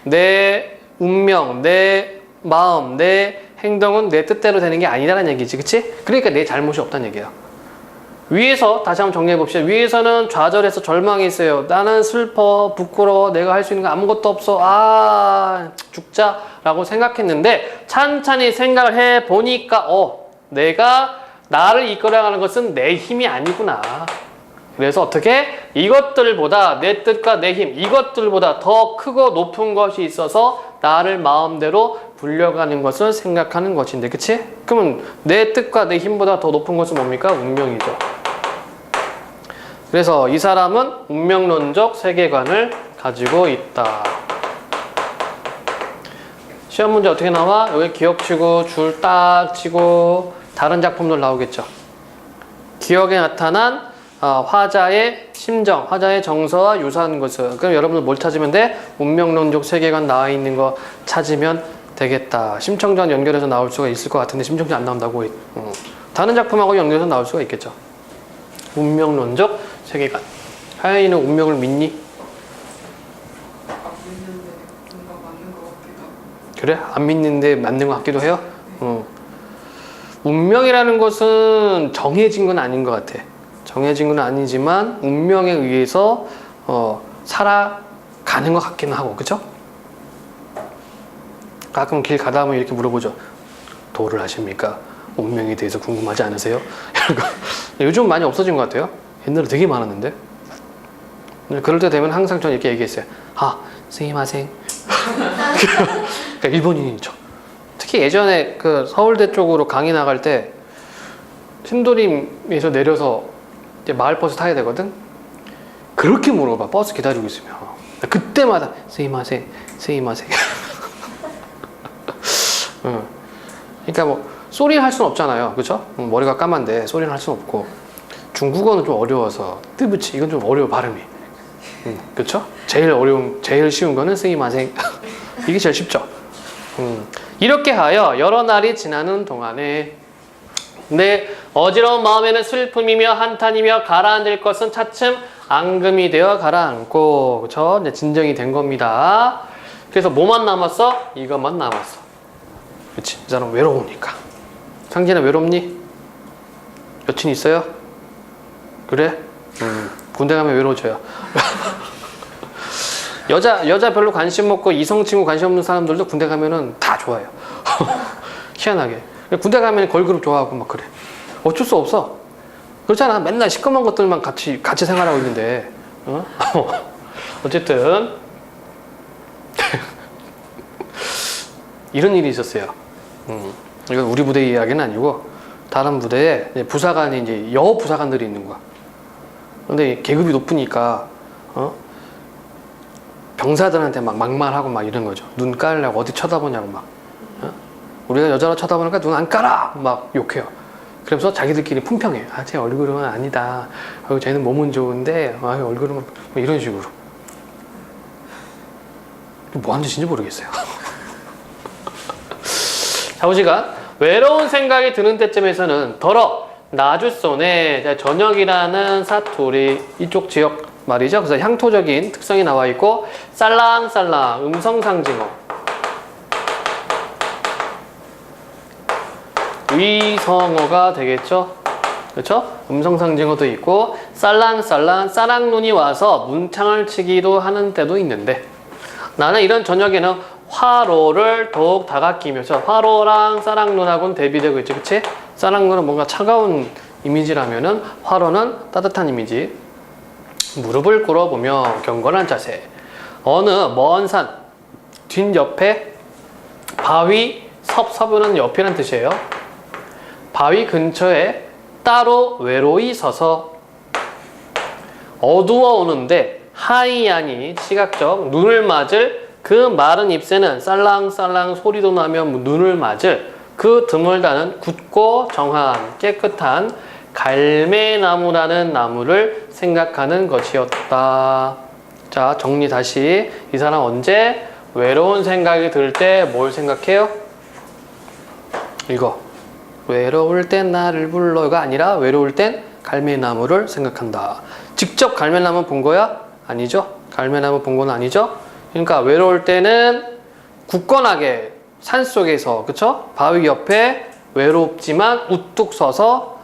내 운명, 내 마음, 내 행동은 내 뜻대로 되는 게 아니라는 얘기지. 그치? 그러니까 내 잘못이 없다는 얘기예요. 위에서 다시 한번 정리해 봅시다. 위에서는 좌절해서 절망했어요. 나는 슬퍼, 부끄러워, 내가 할 수 있는 거 아무것도 없어. 죽자 라고 생각했는데 찬찬히 생각을 해보니까 내가 나를 이끌어가는 것은 내 힘이 아니구나. 그래서 어떻게? 이것들보다 내 뜻과 내 힘, 이것들보다 더 크고 높은 것이 있어서 나를 마음대로 불려가는 것을 생각하는 것인데, 그치? 그러면 내 뜻과 내 힘보다 더 높은 것은 뭡니까? 운명이죠. 그래서 이 사람은 운명론적 세계관을 가지고 있다. 시험 문제 어떻게 나와? 여기 기억치고 줄 딱 치고 다른 작품들 나오겠죠. 기억에 나타난 화자의 심정, 화자의 정서와 유사한 것을. 그럼 여러분들 뭘 찾으면 돼? 운명론적 세계관 나와 있는 거 찾으면 되겠다. 심청전 연결해서 나올 수가 있을 것 같은데 심청전 안 나온다고. 다른 작품하고 연결해서 나올 수가 있겠죠. 운명론적 세계관. 하연이는 운명을 믿니? 믿는데 뭔가 맞는 것 같기도 하고. 그래? 안 믿는데 맞는 것 같기도 해요? 운명이라는 것은 정해진 건 아닌 것 같아. 정해진 건 아니지만 운명에 의해서 살아가는 것 같기는 하고, 그쵸? 가끔 길 가다 보면 이렇게 물어보죠. 도를 하십니까? 운명에 대해서 궁금하지 않으세요? 이런 거. 요즘 많이 없어진 것 같아요. 옛날에 되게 많았는데. 그럴 때 되면 항상 저는 이렇게 얘기했어요. 아, 스미마셍. 그러니까 일본인인 척. 특히 예전에 그 서울대 쪽으로 강의 나갈 때 신도림에서 내려서 이제 마을버스 타야 되거든. 그렇게 물어봐. 버스 기다리고 있으면. 그때마다 스미마셍, 스미마셍. 그러니까 뭐 소리를 할 수는 없잖아요, 그렇죠? 머리가 까만데 소리를 할 수는 없고 중국어는 좀 어려워서 뜨부치 이건 좀 어려워 발음이. 그렇죠? 제일 쉬운 거는 스미마셍. 이게 제일 쉽죠. 이렇게 하여 여러 날이 지나는 동안에 내 어지러운 마음에는 슬픔이며 한탄이며 가라앉을 것은 차츰 앙금이 되어 가라앉고, 그렇죠? 이제 진정이 된 겁니다. 그래서 뭐만 남았어? 이것만 남았어. 그렇지? 이 사람 외로우니까. 상진아 외롭니? 여친 있어요? 그래? 군대 가면 외로워져요. 여자 별로 관심 없고 이성 친구 관심 없는 사람들도 군대 가면은 다 좋아해요. 희한하게. 군대 가면 걸그룹 좋아하고 막 그래. 어쩔 수 없어. 그렇잖아. 맨날 시커먼 것들만 같이 생활하고 있는데. 어? 어쨌든 이런 일이 있었어요. 이건 우리 부대 이야기는 아니고 다른 부대에 부사관이 이제 여부사관들이 있는 거야. 근데 계급이 높으니까 병사들한테 막 막말하고 막 이런 거죠. 눈 깔려고 어디 쳐다보냐고 막. 우리가 여자로 쳐다보니까 눈 안 깔아! 막 욕해요. 그러면서 자기들끼리 품평해. 아, 제 얼굴은 아니다. 쟤는 몸은 좋은데, 얼굴은 뭐 이런 식으로. 뭐 하는 짓인지 모르겠어요. 자우지간 외로운 생각이 드는 때쯤에서는 더러 나주손에 저녁이라는 사투리 이쪽 지역 말이죠. 그래서 향토적인 특성이 나와 있고 쌀랑쌀랑 음성상징어 위성어가 되겠죠. 그렇죠? 음성상징어도 있고 쌀랑쌀랑 쌀랑눈이 와서 문창을 치기도 하는 때도 있는데 나는 이런 저녁에는 화로를 더욱 다가끼면서 화로랑 쌀랑눈하고는 대비되고 있죠. 그치? 쌀랑눈은 뭔가 차가운 이미지라면은 화로는 따뜻한 이미지. 무릎을 꿇어보며 경건한 자세. 어느 먼 산 뒷옆에 바위 섭섭은 옆이란 뜻이에요. 바위 근처에 따로 외로이 서서 어두워 오는데 하이안이 시각적 눈을 맞을 그 마른 잎새는 쌀랑쌀랑 소리도 나며 눈을 맞을 그 드물다는 굳고 정한 깨끗한 갈매나무라는 나무를 생각하는 것이었다. 자, 정리 다시. 이 사람 언제 외로운 생각이 들 때 뭘 생각해요? 이거. 외로울 땐 나를 불러가 아니라 외로울 땐 갈매나무를 생각한다. 직접 갈매나무 본 거야? 아니죠. 갈매나무 본 건 아니죠. 그러니까 외로울 때는 굳건하게 산속에서, 그쵸? 바위 옆에 외롭지만 우뚝 서서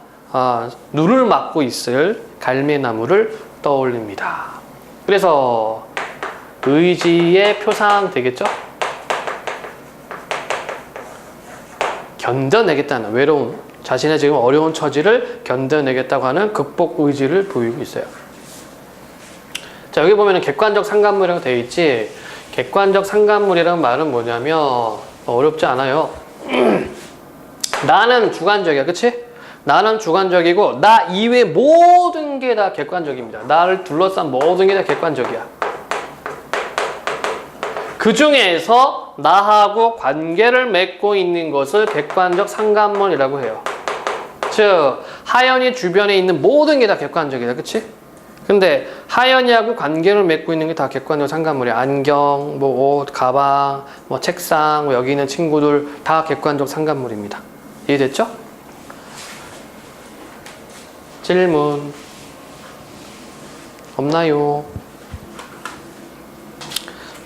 눈을 맞고 있을 갈매나무를 떠올립니다. 그래서 의지의 표상 되겠죠? 견뎌내겠다는 외로움, 자신의 지금 어려운 처지를 견뎌내겠다고 하는 극복 의지를 보이고 있어요. 자, 여기 보면은 객관적 상관물이라고 되어 있지. 객관적 상관물이라는 말은 뭐냐면 어렵지 않아요. 나는 주관적이야, 그치? 나는 주관적이고 나 이외 모든 게 다 객관적입니다. 나를 둘러싼 모든 게 다 객관적이야. 그 중에서 나하고 관계를 맺고 있는 것을 객관적 상관물이라고 해요. 즉 하연이 주변에 있는 모든 게 다 객관적이다, 그치? 근데 하연이하고 관계를 맺고 있는 게 다 객관적 상관물이야. 안경, 뭐 옷, 가방, 뭐 책상, 뭐 여기 있는 친구들 다 객관적 상관물입니다. 이해됐죠? 질문 없나요?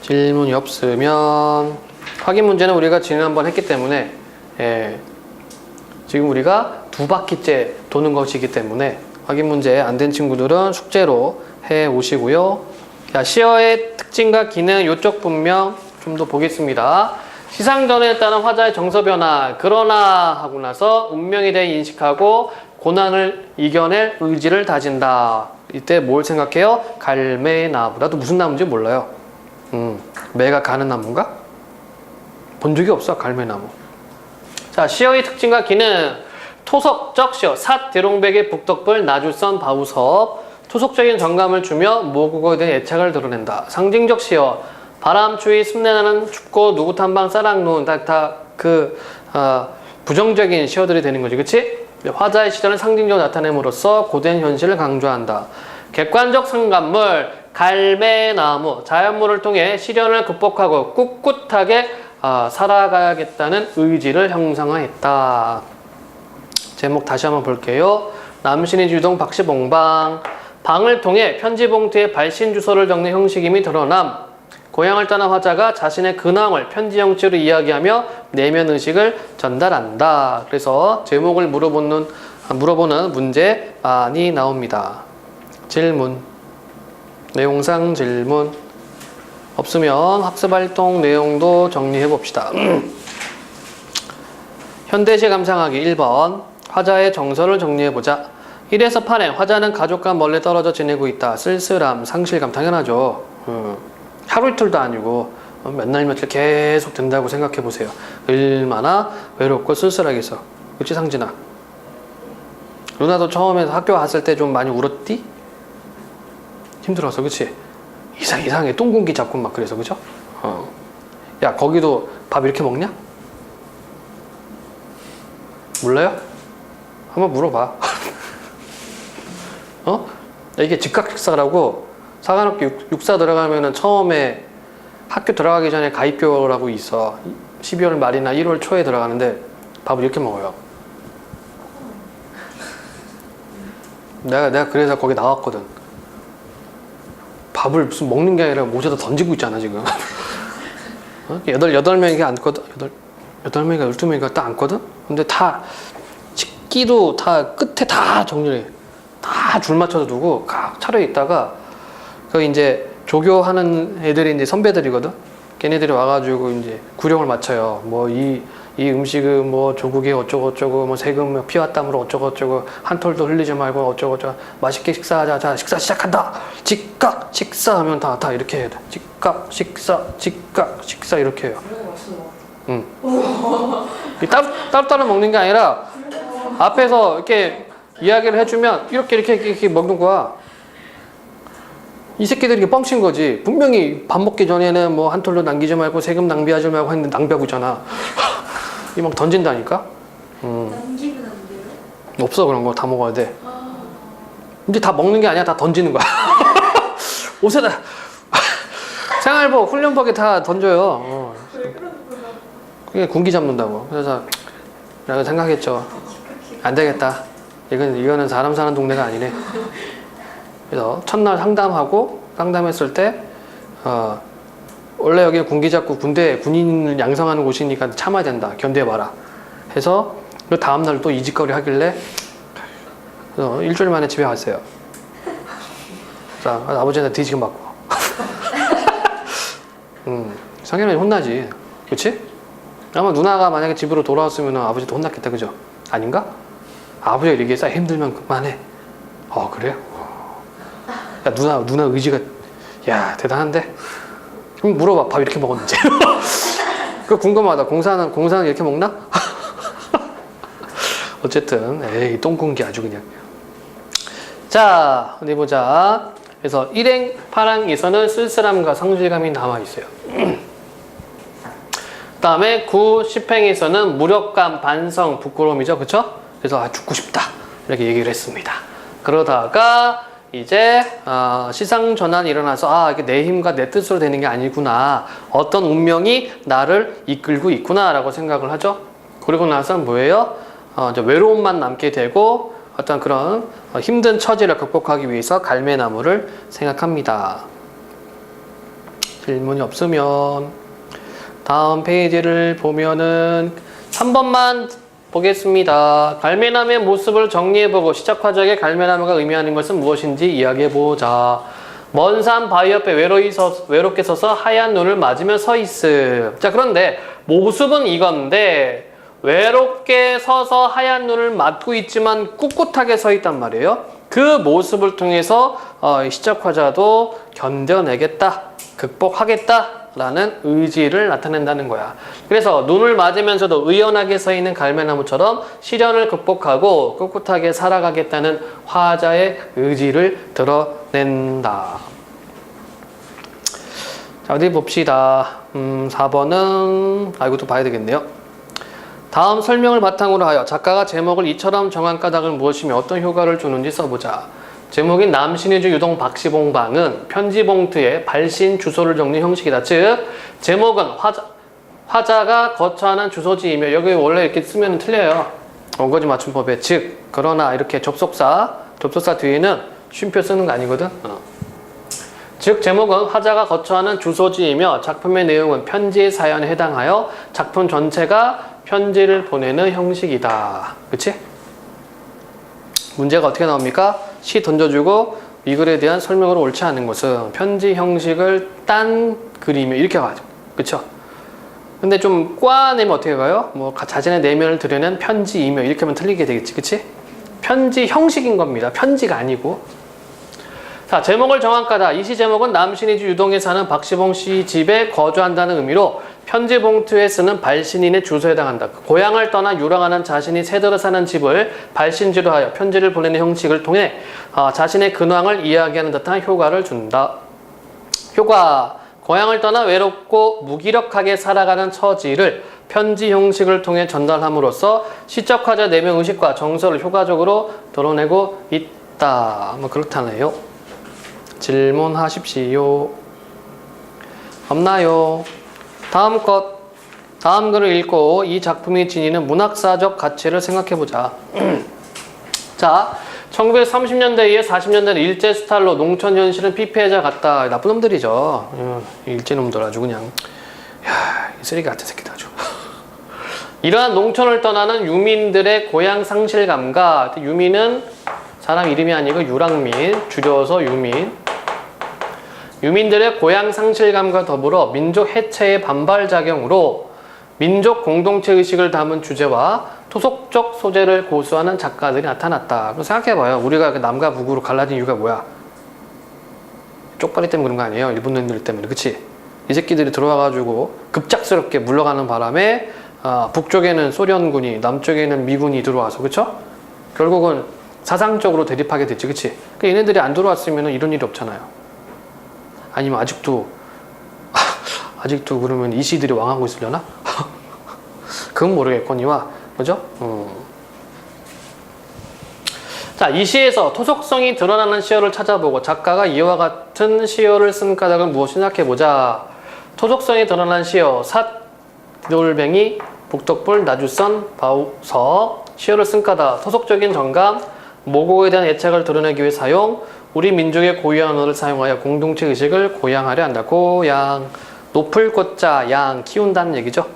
질문이 없으면 확인 문제는 우리가 지난번 했기 때문에 지금 우리가 2바퀴째 도는 것이기 때문에 확인 문제 안 된 친구들은 숙제로 해 오시고요. 자, 시어의 특징과 기능 이쪽 분명 좀 더 보겠습니다. 시상전에 따른 화자의 정서 변화. 그러나 하고 나서 운명에 대해 인식하고 고난을 이겨낼 의지를 다진다. 이때 뭘 생각해요? 갈매나무. 나도 무슨 나무인지 몰라요. 매가 가는 나무인가? 본 적이 없어, 갈매나무. 자, 시어의 특징과 기능. 토속적 시어. 삿, 대롱백의 북덕불, 나주선, 바우섭. 토속적인 정감을 주며 모국어에 대한 애착을 드러낸다. 상징적 시어. 바람, 추위, 습내나는 춥고 누구 탐방, 싸락눈. 부정적인 시어들이 되는 거지, 그치? 화자의 시절을 상징적으로 나타냄으로써 고된 현실을 강조한다. 객관적 상감물, 갈매나무, 자연물을 통해 시련을 극복하고 꿋꿋하게 살아가야겠다는 의지를 형상화했다. 제목 다시 한번 볼게요. 남신이 주동 박시봉방. 방을 통해 편지 봉투에 발신 주소를 적는 형식임이 드러남. 고향을 떠난 화자가 자신의 근황을 편지 형식으로 이야기하며 내면 의식을 전달한다. 그래서 제목을 물어보는 문제 많이 나옵니다. 질문. 내용상 질문. 없으면 학습활동 내용도 정리해봅시다. 현대시 감상하기 1번. 화자의 정서를 정리해보자. 1에서 8행. 화자는 가족과 멀리 떨어져 지내고 있다. 쓸쓸함, 상실감 당연하죠. 하루 이틀도 아니고 몇 날 며칠 계속 된다고 생각해보세요. 얼마나 외롭고 쓸쓸하겠어. 그치, 상진아? 누나도 처음에 학교 왔을 때 좀 많이 울었디? 힘들어서, 그치? 이상해. 똥공기 잡고 막 그래서, 그죠? 야, 거기도 밥 이렇게 먹냐? 몰라요? 한번 물어봐. 이게 즉각식사라고 사관학교 육사 들어가면은 처음에 학교 들어가기 전에 가입교라고 있어. 12월 말이나 1월 초에 들어가는데 밥을 이렇게 먹어요. 내가 그래서 거기 나왔거든. 밥을 무슨 먹는 게 아니라 모셔다 던지고 있잖아, 지금. 8명이 앉거든? 8명인가 12명인가 딱 앉거든? 근데 다, 식기도 다 끝에 다 정리해. 다 줄 맞춰서 두고 각 차려 있다가 그 이제 조교하는 애들이 이제 선배들이거든. 걔네들이 와가지고 이제 구령을 맞춰요. 뭐 이 음식은 뭐 조국에 어쩌고 뭐 세금 피와 땀으로 어쩌고 한 톨도 흘리지 말고 어쩌고 맛있게 식사하자. 자, 식사 시작한다. 직각 식사하면 다 이렇게 해야 돼. 직각 식사 이렇게 해요. 이 따로 먹는 게 아니라 앞에서 이렇게 이야기를 해주면 이렇게 먹는 거야. 이 새끼들이 이렇게 뻥친 거지. 분명히 밥 먹기 전에는 뭐 한 톨도 남기지 말고 세금 낭비하지 말고 했는데 낭비하고 있잖아. 이 막 던진다니까? 남기면 안 돼요? 없어, 그런 거. 다 먹어야 돼. 이제 다 먹는 게 아니야. 다 던지는 거야. 옷에다 생활복, 훈련복에 다 던져요. 그게 군기 잡는다고. 그래서 내가 생각했죠. 안 되겠다. 이거는 사람 사는 동네가 아니네. 그래서 첫날 상담했을 때 원래 여기 군기 잡고 군인을 양성하는 곳이니까 참아야 된다. 견뎌봐라. 해서 그 다음날 또 이직거리 하길래 그래서 일주일 만에 집에 갔어요. 자, 아버지한테 뒤지게 맞고. 상현이 혼나지. 그치? 아마 누나가 만약에 집으로 돌아왔으면 아버지도 혼났겠다. 그죠? 아닌가? 아버지가 얘기해서 힘들면 그만해. 그래요? 야, 누나 의지가, 야, 대단한데? 그럼 물어봐. 밥 이렇게 먹었는지. 그거 궁금하다. 공사는 이렇게 먹나? 어쨌든, 에이, 똥공기 아주 그냥. 자, 어디 보자. 그래서 1행, 8항에서는 쓸쓸함과 성실감이 남아있어요. 그 다음에 9, 10행에서는 무력감, 반성, 부끄러움이죠. 그쵸? 그래서 죽고 싶다. 이렇게 얘기를 했습니다. 그러다가 이제 시상 전환이 일어나서 이게 내 힘과 내 뜻으로 되는 게 아니구나. 어떤 운명이 나를 이끌고 있구나 라고 생각을 하죠. 그리고 나서 뭐예요? 이제 외로움만 남게 되고 어떤 그런 힘든 처지를 극복하기 위해서 갈매나무를 생각합니다. 질문이 없으면 다음 페이지를 보면은 3번만 보겠습니다. 갈매나무의 모습을 정리해보고 시작 화작의 갈매나무가 의미하는 것은 무엇인지 이야기해보자. 먼 산 바위 옆에 외롭게 서서 하얀 눈을 맞으며 서 있음. 자, 그런데 모습은 이건데 외롭게 서서 하얀 눈을 맞고 있지만 꿋꿋하게 서 있단 말이에요. 그 모습을 통해서 시적화자도 견뎌내겠다, 극복하겠다라는 의지를 나타낸다는 거야. 그래서 눈을 맞으면서도 의연하게 서 있는 갈매나무처럼 시련을 극복하고 꿋꿋하게 살아가겠다는 화자의 의지를 드러낸다. 자, 어디 봅시다. 4번은 이것도 봐야 되겠네요. 다음 설명을 바탕으로 하여 작가가 제목을 이처럼 정한 까닭은 무엇이며 어떤 효과를 주는지 써보자. 제목인 남신의주 유동 박시봉방은 편지 봉투에 발신 주소를 적는 형식이다. 즉 제목은 화자가 거처하는 주소지이며 여기 원래 이렇게 쓰면 틀려요. 원거지 맞춤법에 즉 그러나 이렇게 접속사 뒤에는 쉼표 쓰는 거 아니거든. 즉 제목은 화자가 거처하는 주소지이며 작품의 내용은 편지의 사연에 해당하여 작품 전체가 편지를 보내는 형식이다. 그치? 문제가 어떻게 나옵니까? 시 던져주고 이 글에 대한 설명으로 옳지 않은 것은 편지 형식을 딴 글이며 이렇게 가죠. 그쵸? 근데 좀 꽈내면 어떻게 가요? 뭐 자신의 내면을 드러낸 편지이며 이렇게 하면 틀리게 되겠지. 그치? 편지 형식인 겁니다. 편지가 아니고. 자, 제목을 정한 까다. 이 시 제목은 남신이주 유동에 사는 박시봉 씨 집에 거주한다는 의미로 편지 봉투에 쓰는 발신인의 주소에 해당한다. 고향을 떠나 유랑하는 자신이 새들어 사는 집을 발신지로 하여 편지를 보내는 형식을 통해 자신의 근황을 이야기하는 듯한 효과를 준다. 효과. 고향을 떠나 외롭고 무기력하게 살아가는 처지를 편지 형식을 통해 전달함으로써 시적화자 내면 의식과 정서를 효과적으로 드러내고 있다. 뭐 그렇다네요. 질문하십시오. 없나요? 다음 글을 읽고 이 작품이 지니는 문학사적 가치를 생각해보자. 자, 1930년대 이후 40년대는 일제 스타일로 농촌 현실은 피폐해져 갔다. 나쁜 놈들이죠. 일제놈들 아주 그냥 쓰레기 같은 새끼들 아주. 이러한 농촌을 떠나는 유민들의 고향 상실감과 유민은 사람 이름이 아니고 유랑민, 줄여서 유민. 유민들의 고향 상실감과 더불어 민족 해체의 반발작용으로 민족 공동체 의식을 담은 주제와 토속적 소재를 고수하는 작가들이 나타났다. 그럼 생각해봐요. 우리가 남과 북으로 갈라진 이유가 뭐야? 쪽발이 때문에 그런 거 아니에요? 일본인들 때문에. 그치? 이 새끼들이 들어와가지고 급작스럽게 물러가는 바람에 북쪽에는 소련군이, 남쪽에는 미군이 들어와서, 그쵸? 결국은 사상적으로 대립하게 됐지. 그치? 그러니까 얘네들이 안 들어왔으면 이런 일이 없잖아요. 아니면 아직도 그러면 이 시들이 왕하고 있으려나? 그건 모르겠거니와. 그죠? 자, 이 시에서 토속성이 드러나는 시어를 찾아보고 작가가 이와 같은 시어를 쓴 까닭은 무엇이 생각해보자. 토속성이 드러난 시어, 삿, 돌뱅이, 북덕불, 나주선, 바우서, 시어를 쓴 까닭, 토속적인 정감, 모국에 대한 애착을 드러내기 위해 사용, 우리 민족의 고유한 언어를 사용하여 공동체 의식을 고양하려 한다. 고양, 높을 꽃자, 양, 키운다는 얘기죠.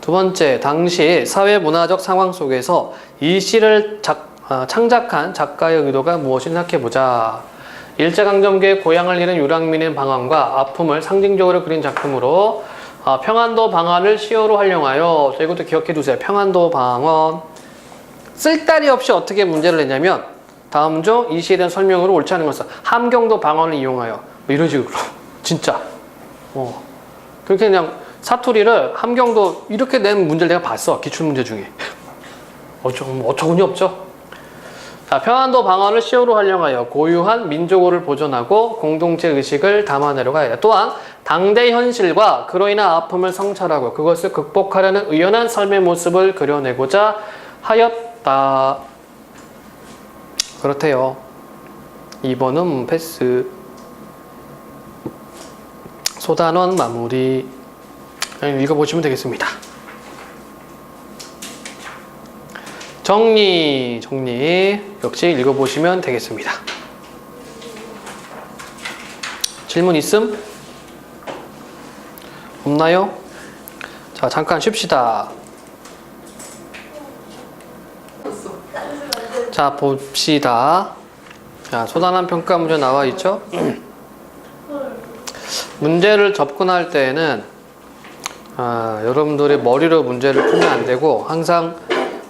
두 번째, 당시 사회문화적 상황 속에서 이 시를 창작한 작가의 의도가 무엇인지 생각해보자. 일제강점기에 고향을 잃은 유랑민의 방황과 아픔을 상징적으로 그린 작품으로 평안도 방언을 시어로 활용하여, 이것도 기억해두세요. 평안도 방언. 쓸데리 없이 어떻게 문제를 냈냐면 다음 중 이 시에 대한 설명으로 옳지 않은 것은 함경도 방언을 이용하여 뭐 이런 식으로 진짜 그렇게 그냥 사투리를 함경도 이렇게 낸 문제를 내가 봤어. 기출문제 중에 어처구니 없죠. 자, 평안도 방언을 시어로 활용하여 고유한 민족어를 보존하고 공동체 의식을 담아내려고 해야 돼. 또한 당대 현실과 그로 인한 아픔을 성찰하고 그것을 극복하려는 의연한 삶의 모습을 그려내고자 하였다. 그렇대요. 2번은 패스. 소단원 마무리. 읽어보시면 되겠습니다. 정리 역시 읽어보시면 되겠습니다. 질문 있음? 없나요? 자, 잠깐 쉽시다. 자, 봅시다. 자, 소단한 평가 문제 나와 있죠? 문제를 접근할 때에는 여러분들이 머리로 문제를 풀면 안 되고 항상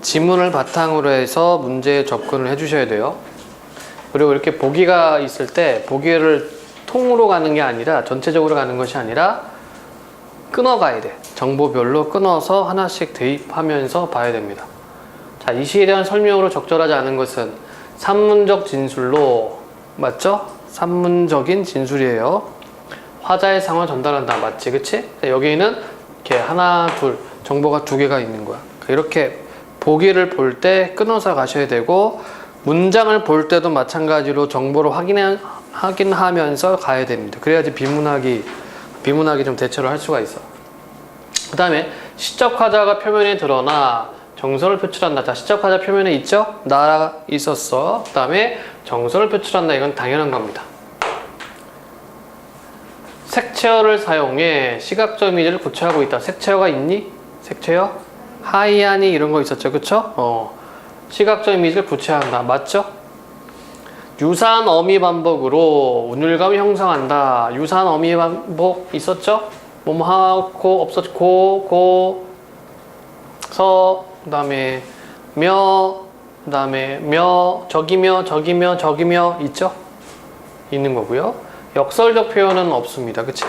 지문을 바탕으로 해서 문제에 접근을 해주셔야 돼요. 그리고 이렇게 보기가 있을 때 보기를 통으로 가는 게 아니라 전체적으로 가는 것이 아니라 끊어가야 돼. 정보별로 끊어서 하나씩 대입하면서 봐야 됩니다. 자, 이 시에 대한 설명으로 적절하지 않은 것은 산문적 진술로, 맞죠? 산문적인 진술이에요. 화자의 상황을 전달한다. 맞지? 그치? 여기는 이렇게 하나, 둘, 정보가 두 개가 있는 거야. 이렇게 보기를 볼 때 끊어서 가셔야 되고, 문장을 볼 때도 마찬가지로 정보를 확인하면서 가야 됩니다. 그래야지 비문학이 좀 대처를 할 수가 있어. 그 다음에 시적 화자가 표면에 드러나 정서를 표출한다. 자, 시적 화자 표면에 있죠? 나 있었어. 그 다음에 정서를 표출한다. 이건 당연한 겁니다. 색채어를 사용해 시각적 이미지를 구체하고 있다. 색채어가 있니? 색채어? 하이하니 이런 거 있었죠. 그쵸? 시각적 이미지를 구체한다. 맞죠? 유사한 어미 반복으로 운율감을 형성한다. 유사한 어미 반복 있었죠? 뭐뭐 하고 없었죠. 고, 서, 그 다음에 며, 그 다음에 저기며 있죠? 있는 거고요. 역설적 표현은 없습니다. 그치?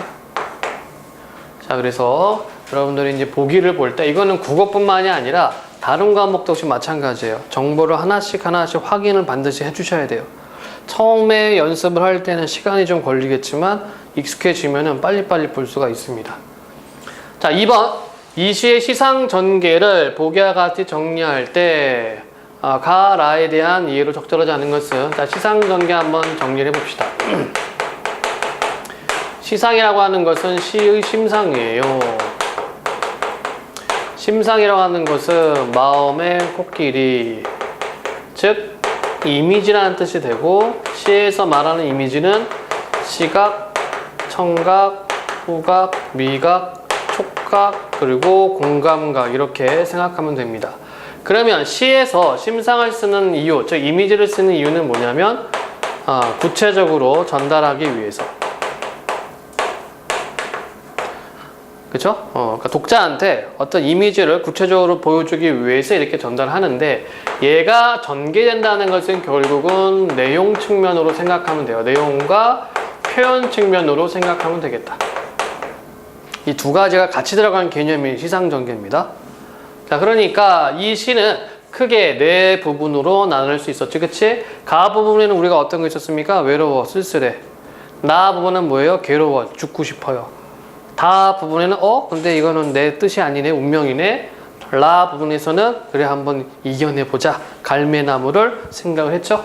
자, 그래서 여러분들이 이제 보기를 볼 때 이거는 국어뿐만이 아니라 다른 과목도 역시 마찬가지예요. 정보를 하나씩 확인을 반드시 해주셔야 돼요. 처음에 연습을 할 때는 시간이 좀 걸리겠지만 익숙해지면은 빨리빨리 볼 수가 있습니다. 자, 2번. 이 시의 시상 전개를 보기와 같이 정리할 때 가, 라에 대한 이해로 적절하지 않은 것은, 자, 시상 전개 한번 정리를 해봅시다. 시상이라고 하는 것은 시의 심상이에요. 심상이라고 하는 것은 마음의 코끼리, 즉 이미지라는 뜻이 되고, 시에서 말하는 이미지는 시각, 청각, 후각, 미각, 촉각, 그리고 공감각 이렇게 생각하면 됩니다. 그러면 시에서 심상을 쓰는 이유, 즉 이미지를 쓰는 이유는 뭐냐면 구체적으로 전달하기 위해서. 그쵸? 그러니까 독자한테 어떤 이미지를 구체적으로 보여주기 위해서 이렇게 전달하는데, 얘가 전개된다는 것은 결국은 내용 측면으로 생각하면 돼요. 내용과 표현 측면으로 생각하면 되겠다. 이 두 가지가 같이 들어간 개념이 시상 전개입니다. 자, 그러니까 이 시는 크게 네 부분으로 나눌 수 있었지, 그치? 가 부분에는 우리가 어떤 거 있었습니까? 외로워, 쓸쓸해. 나 부분은 뭐예요? 괴로워, 죽고 싶어요. 다 부분에는 근데 이거는 내 뜻이 아니네, 운명이네. 라 부분에서는 그래 한번 이겨내보자, 갈매나무를 생각을 했죠.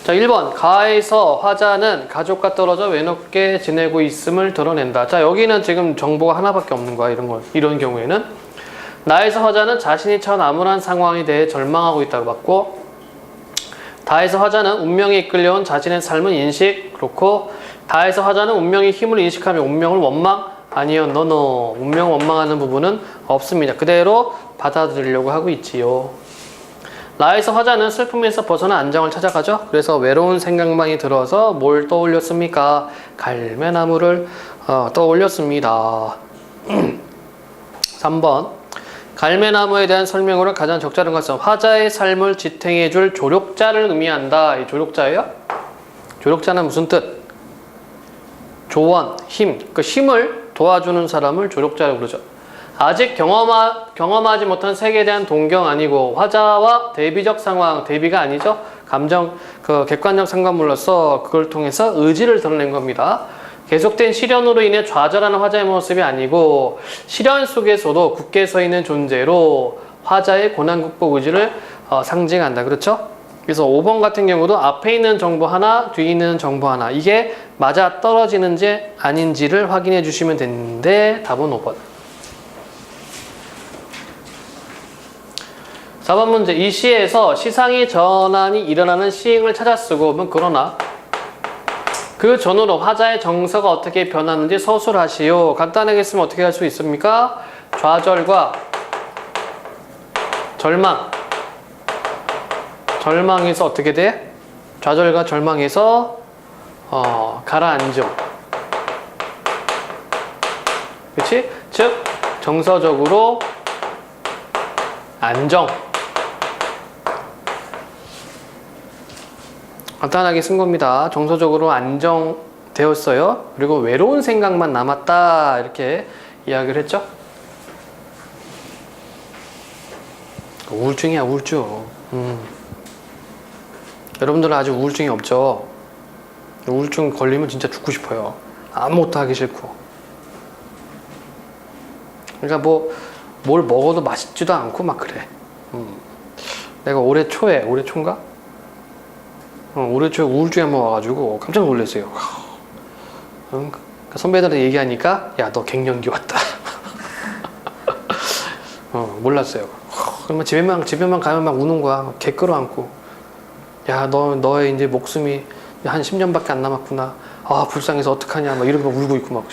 자, 1번. 가에서 화자는 가족과 떨어져 외롭게 지내고 있음을 드러낸다. 자, 여기는 지금 정보가 하나밖에 없는 거야. 이런 경우에는 나에서 화자는 자신이 처한 암울한 상황에 대해 절망하고 있다고 봤고, 다에서 화자는 운명에 이끌려온 자신의 삶은 인식, 그렇고, 다에서 화자는 운명의 힘을 인식하며 운명을 원망, 아니요, 노노. 운명 원망하는 부분은 없습니다. 그대로 받아들이려고 하고 있지요. 라에서 화자는 슬픔에서 벗어나 안정을 찾아가죠. 그래서 외로운 생각만이 들어서 뭘 떠올렸습니까? 갈매나무를 떠올렸습니다. 3번. 갈매나무에 대한 설명으로 가장 적절한 것은 화자의 삶을 지탱해줄 조력자를 의미한다. 이 조력자예요? 조력자는 무슨 뜻? 조언, 힘. 그 힘을 도와주는 사람을 조력자라고 그러죠. 아직 경험하지 못한 세계에 대한 동경 아니고, 화자와 대비적 상황, 대비가 아니죠. 감정, 객관적 상관물로서 그걸 통해서 의지를 드러낸 겁니다. 계속된 시련으로 인해 좌절하는 화자의 모습이 아니고, 시련 속에서도 굳게 서 있는 존재로 화자의 고난 극복 의지를 상징한다. 그렇죠? 그래서 5번 같은 경우도 앞에 있는 정보 하나, 뒤에 있는 정보 하나, 이게 맞아 떨어지는지 아닌지를 확인해 주시면 되는데, 답은 5번. 4번 문제. 이 시에서 시상의 전환이 일어나는 시행을 찾아 쓰고, 그러나 그 전후로 화자의 정서가 어떻게 변하는지 서술하시오. 간단하게 쓰면 어떻게 할 수 있습니까? 좌절과 절망에서 어떻게 돼? 좌절과 절망에서 가라앉음. 그치? 즉 정서적으로 안정. 간단하게 쓴 겁니다. 정서적으로 안정되었어요. 그리고 외로운 생각만 남았다. 이렇게 이야기를 했죠. 우울증이야, 우울증. 여러분들은 아직 우울증이 없죠? 우울증 걸리면 진짜 죽고 싶어요. 아무것도 하기 싫고. 그러니까 뭘 먹어도 맛있지도 않고 막 그래. 내가 올해 초인가? 올해 초에 우울증이 한번 와가지고 깜짝 놀랐어요. 그러니까 선배들한테 얘기하니까 야, 너 갱년기 왔다. 몰랐어요. 그러면 집에만 가면 막 우는 거야. 개 끌어안고. 야, 너의 이제 목숨이 한 10년밖에 안 남았구나. 아, 불쌍해서 어떡하냐. 막 이러고 울고 있고 막.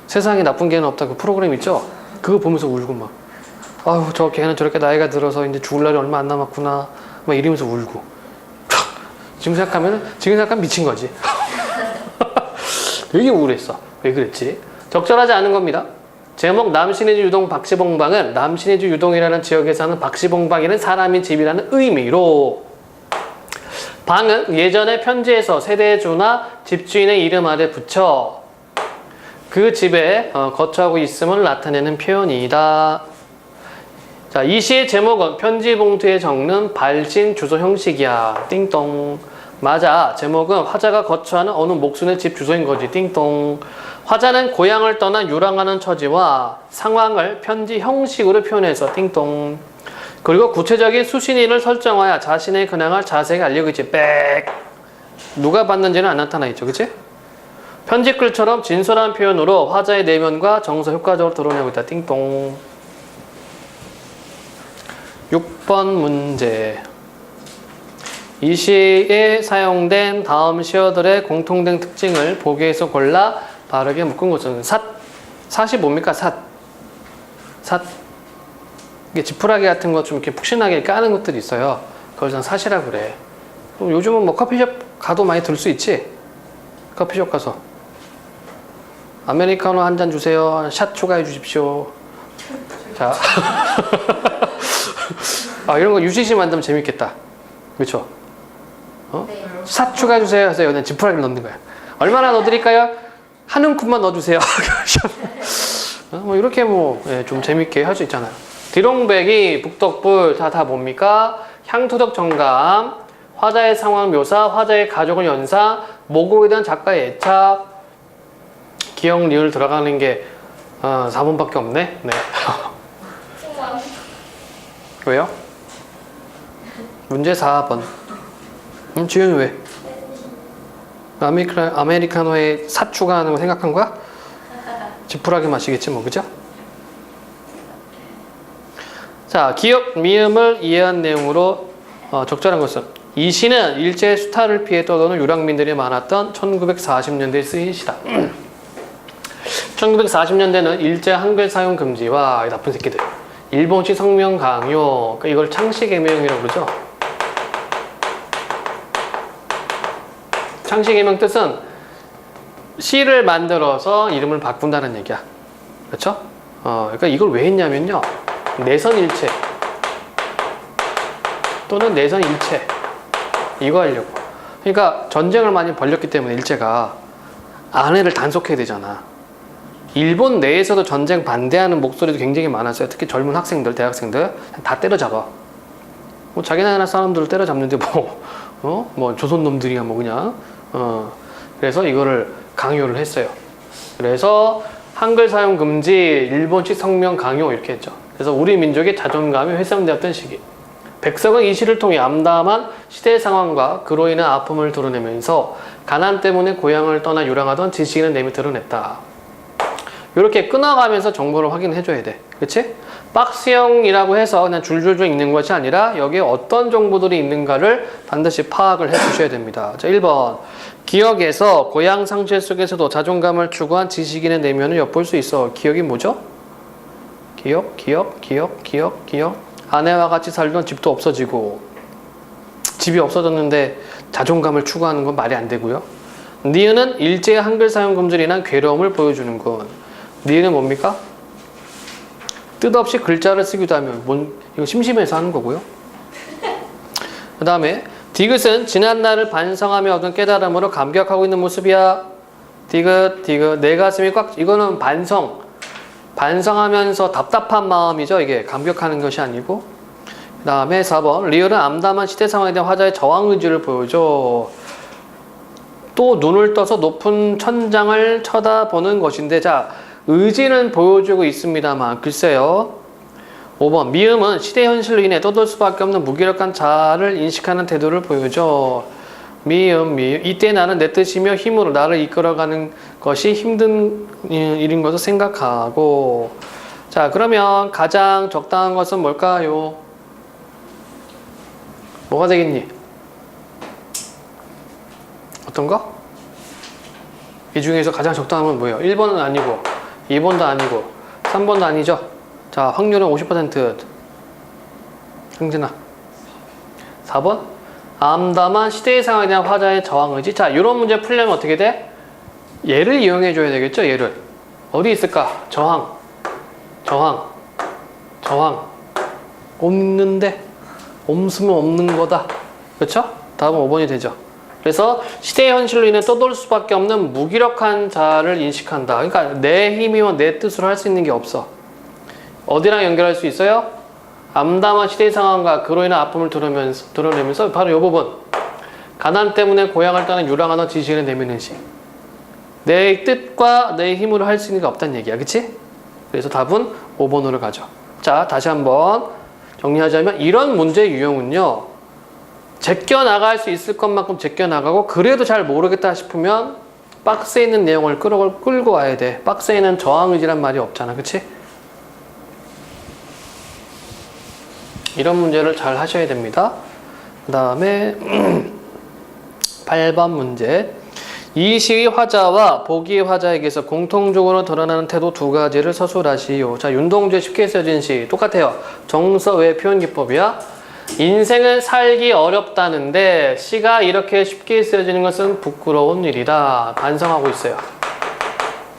세상에 나쁜 개는 없다. 그 프로그램 있죠? 그거 보면서 울고 막. 아유, 저 개는 저렇게 나이가 들어서 이제 죽을 날이 얼마 안 남았구나. 막 이러면서 울고. 지금 생각하면 미친 거지. 되게 우울했어. 왜 그랬지? 적절하지 않은 겁니다. 제목 남신의주 유동 박시봉방은 남신의주 유동이라는 지역에 사는 박시봉방이라는 사람이 집이라는 의미로 방은 예전에 편지에서 세대주나 집주인의 이름 아래 붙여 그 집에 거처하고 있음을 나타내는 표현이다. 자, 이 시의 제목은 편지 봉투에 적는 발신 주소 형식이야. 띵동. 맞아. 제목은 화자가 거처하는 어느 목순의 집 주소인 거지. 띵동. 화자는 고향을 떠나 유랑하는 처지와 상황을 편지 형식으로 표현해서 띵동. 그리고 구체적인 수신인을 설정하여 자신의 근황을 자세하게 알리고 있지. 빽. 누가 받는지는 안 나타나 있죠. 그치? 편지글처럼 진솔한 표현으로 화자의 내면과 정서 효과적으로 드러내고 있다. 띵동. 6번 문제. 이 시에 사용된 다음 시어들의 공통된 특징을 보기에서 골라 바르게 묶은 것은 삿이 뭡니까? 삿. 이게 지푸라기 같은 거 좀 이렇게 푹신하게 까는 것들이 있어요. 그걸 전 삿이라고 그래. 요즘은 뭐 커피숍 가도 많이 들 수 있지? 커피숍 가서 아메리카노 한 잔 주세요. 샷 추가해 주십시오. 자. 이런 거 유시시 만들면 재밌겠다. 그렇죠? 네. 샷 추가해 주세요. 해서 여기다 지푸라기를 넣는 거야. 얼마나 넣어드릴까요? 한 움큼만 넣어주세요. 뭐 이렇게 좀 재밌게 할 수 있잖아요. 디롱백이 북덕불 다 뭡니까? 향토적 정감, 화자의 상황 묘사, 화자의 가족을 연상, 모국에 대한 작가의 애착, 기억, 리을 들어가는 게 4번밖에 없네. 네. 왜요? 문제 4번. 지윤 왜? 아메리카노에 삿 추가하는 거 생각한 거야? 지푸라기 맛이겠지 뭐, 그죠? 자, 기억, 미음을 이해한 내용으로 적절한 것은 이 시는 일제의 수탈을 피해 떠도는 유랑민들이 많았던 1940년대에 쓰인 시다. 1940년대는 일제 한글 사용 금지와 나쁜 새끼들, 일본식 성명 강요, 그러니까 이걸 창시개명이라고 그러죠. 창시개명 뜻은 시를 만들어서 이름을 바꾼다는 얘기야. 그렇죠? 그러니까 이걸 왜 했냐면요. 내선일체 또는 내선일체 이거 하려고. 그러니까 전쟁을 많이 벌였기 때문에 일제가 아내를 단속해야 되잖아. 일본 내에서도 전쟁 반대하는 목소리도 굉장히 많았어요. 특히 젊은 학생들, 대학생들 다 때려잡아. 뭐 자기 나라 사람들을 때려잡는데 뭐 조선 놈들이야 뭐 그냥. 그래서 이거를 강요를 했어요. 그래서 한글 사용 금지, 일본식 성명 강요 이렇게 했죠. 그래서 우리 민족의 자존감이 훼손되었던 시기. 백석은 이 시를 통해 암담한 시대 상황과 그로 인한 아픔을 드러내면서 가난 때문에 고향을 떠나 유랑하던 지식인의 내면을 드러냈다. 이렇게 끊어가면서 정보를 확인해줘야 돼. 그치? 박스형이라고 해서 그냥 줄줄줄 읽는 것이 아니라 여기에 어떤 정보들이 있는가를 반드시 파악을 해주셔야 됩니다. 자, 1번. 기억에서 고향 상실 속에서도 자존감을 추구한 지식인의 내면을 엿볼 수 있어. 기억이 뭐죠? 기억. 아내와 같이 살던 집도 없어지고 집이 없어졌는데 자존감을 추구하는 건 말이 안 되고요. 니은은 일제의 한글 사용 금지로 인한 괴로움을 보여주는군. 니은은 뭡니까? 뜻없이 글자를 쓰기도 하면 이거 심심해서 하는 거고요. 그 다음에 디귿은 지난 날을 반성하며 얻은 깨달음으로 감격하고 있는 모습이야. 디귿 내 가슴이 꽉. 이거는 반성하면서 답답한 마음이죠. 이게 감격하는 것이 아니고. 그 다음에 4번 리을은 암담한 시대 상황에 대한 화자의 저항 의지를 보여줘. 또 눈을 떠서 높은 천장을 쳐다보는 것인데, 자, 의지는 보여주고 있습니다만 글쎄요. 5번 미음은 시대 현실로 인해 떠돌 수밖에 없는 무기력한 자아를 인식하는 태도를 보여줘. 미음 이때 나는 내 뜻이며 힘으로 나를 이끌어가는 것이 힘든 일인 것을 생각하고. 자, 그러면 가장 적당한 것은 뭘까요? 뭐가 되겠니? 어떤 거? 이 중에서 가장 적당한 건 뭐예요? 1번은 아니고 2번도 아니고 3번도 아니죠? 자, 확률은 50%. 흥진아 4번 암담한 시대의 상황에 대한 화자의 저항의지. 자, 이런 문제 풀려면 어떻게 돼? 얘를 이용해 줘야 되겠죠? 얘를 어디 있을까? 저항 없는데 없으면 없는 거다. 그렇죠? 다음은 5번이 되죠. 그래서 시대의 현실로 인해 떠돌 수밖에 없는 무기력한 자를 인식한다. 그러니까 내 힘이면 내 뜻으로 할 수 있는 게 없어. 어디랑 연결할 수 있어요? 암담한 시대의 상황과 그로 인한 아픔을 드러내면서 바로 이 부분. 가난 때문에 고향을 떠난 유랑하던 지식을 내미는 시. 내 뜻과 내 힘으로 할 수 있는 게 없다는 얘기야. 그치? 그래서 답은 5번으로 가죠. 자, 다시 한번 정리하자면 이런 문제 유형은요, 제껴나갈 수 있을 것만큼 제껴나가고, 그래도 잘 모르겠다 싶으면 박스에 있는 내용을 끌고 와야 돼. 박스에는 저항의지란 말이 없잖아. 그치? 이런 문제를 잘 하셔야 됩니다. 그 다음에 8번 문제. 이 시의 화자와 보기의 화자에게서 공통적으로 드러나는 태도 두 가지를 서술하시오. 자, 윤동주의 쉽게 써진 시 똑같아요. 정서 외 표현 기법이야. 인생은 살기 어렵다는데 시가 이렇게 쉽게 쓰여지는 것은 부끄러운 일이다. 반성하고 있어요.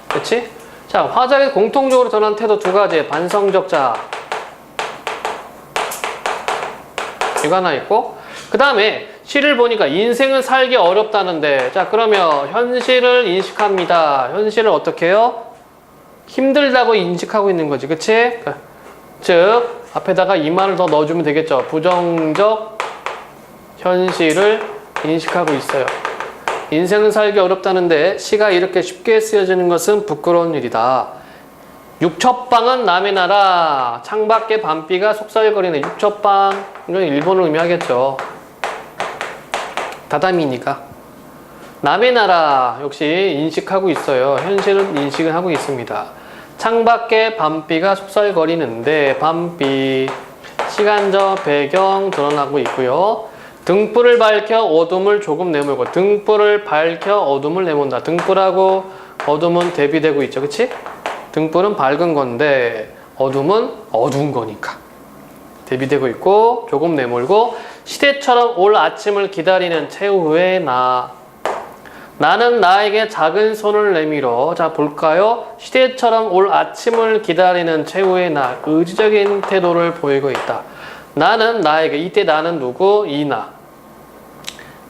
그렇지? 자, 화자에게 공통적으로 드러나는 태도 두 가지. 반성적 자. 이거 하나 있고, 그 다음에 시를 보니까 인생은 살기 어렵다는데, 자, 그러면 현실을 인식합니다. 현실을 어떻게 해요? 힘들다고 인식하고 있는 거지. 그치? 즉 앞에다가 이 말을 더 넣어주면 되겠죠. 부정적 현실을 인식하고 있어요. 인생은 살기 어렵다는데 시가 이렇게 쉽게 쓰여지는 것은 부끄러운 일이다. 육첩방은 남의 나라, 창밖에 밤비가 속삭거리는. 육첩방, 이건 일본을 의미하겠죠. 다다미니까. 남의 나라 역시 인식하고 있어요. 현실은 인식을 하고 있습니다. 창밖에 밤비가 속삭거리는데, 밤비, 시간적 배경 드러나고 있고요. 등불을 밝혀 어둠을 조금 내몰고. 등불을 밝혀 어둠을 내몬다. 등불하고 어둠은 대비되고 있죠. 그치? 등불은 밝은 건데 어둠은 어두운 거니까 대비되고 있고, 조금 내몰고. 시대처럼 올 아침을 기다리는 최후의 나는 나에게 작은 손을 내밀어. 자, 볼까요? 시대처럼 올 아침을 기다리는 최후의 나. 의지적인 태도를 보이고 있다. 나는 나에게. 이때 나는 누구? 이 나.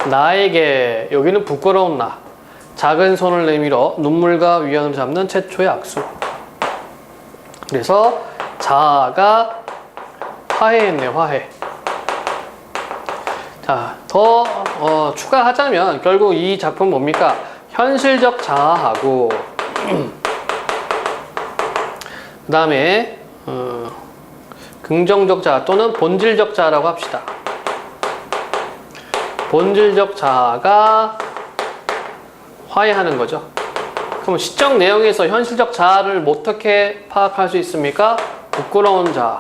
나에게. 여기는 부끄러운 나. 작은 손을 내밀어 눈물과 위안을 잡는 최초의 악수. 그래서 자아가 화해했네. 화해. 자, 더 추가하자면 결국 이 작품 뭡니까? 현실적 자아하고 그 다음에 긍정적 자아 또는 본질적 자아라고 합시다. 본질적 자아가 화해하는 거죠. 그럼 시적 내용에서 현실적 자아를 어떻게 파악할 수 있습니까? 부끄러운 자아.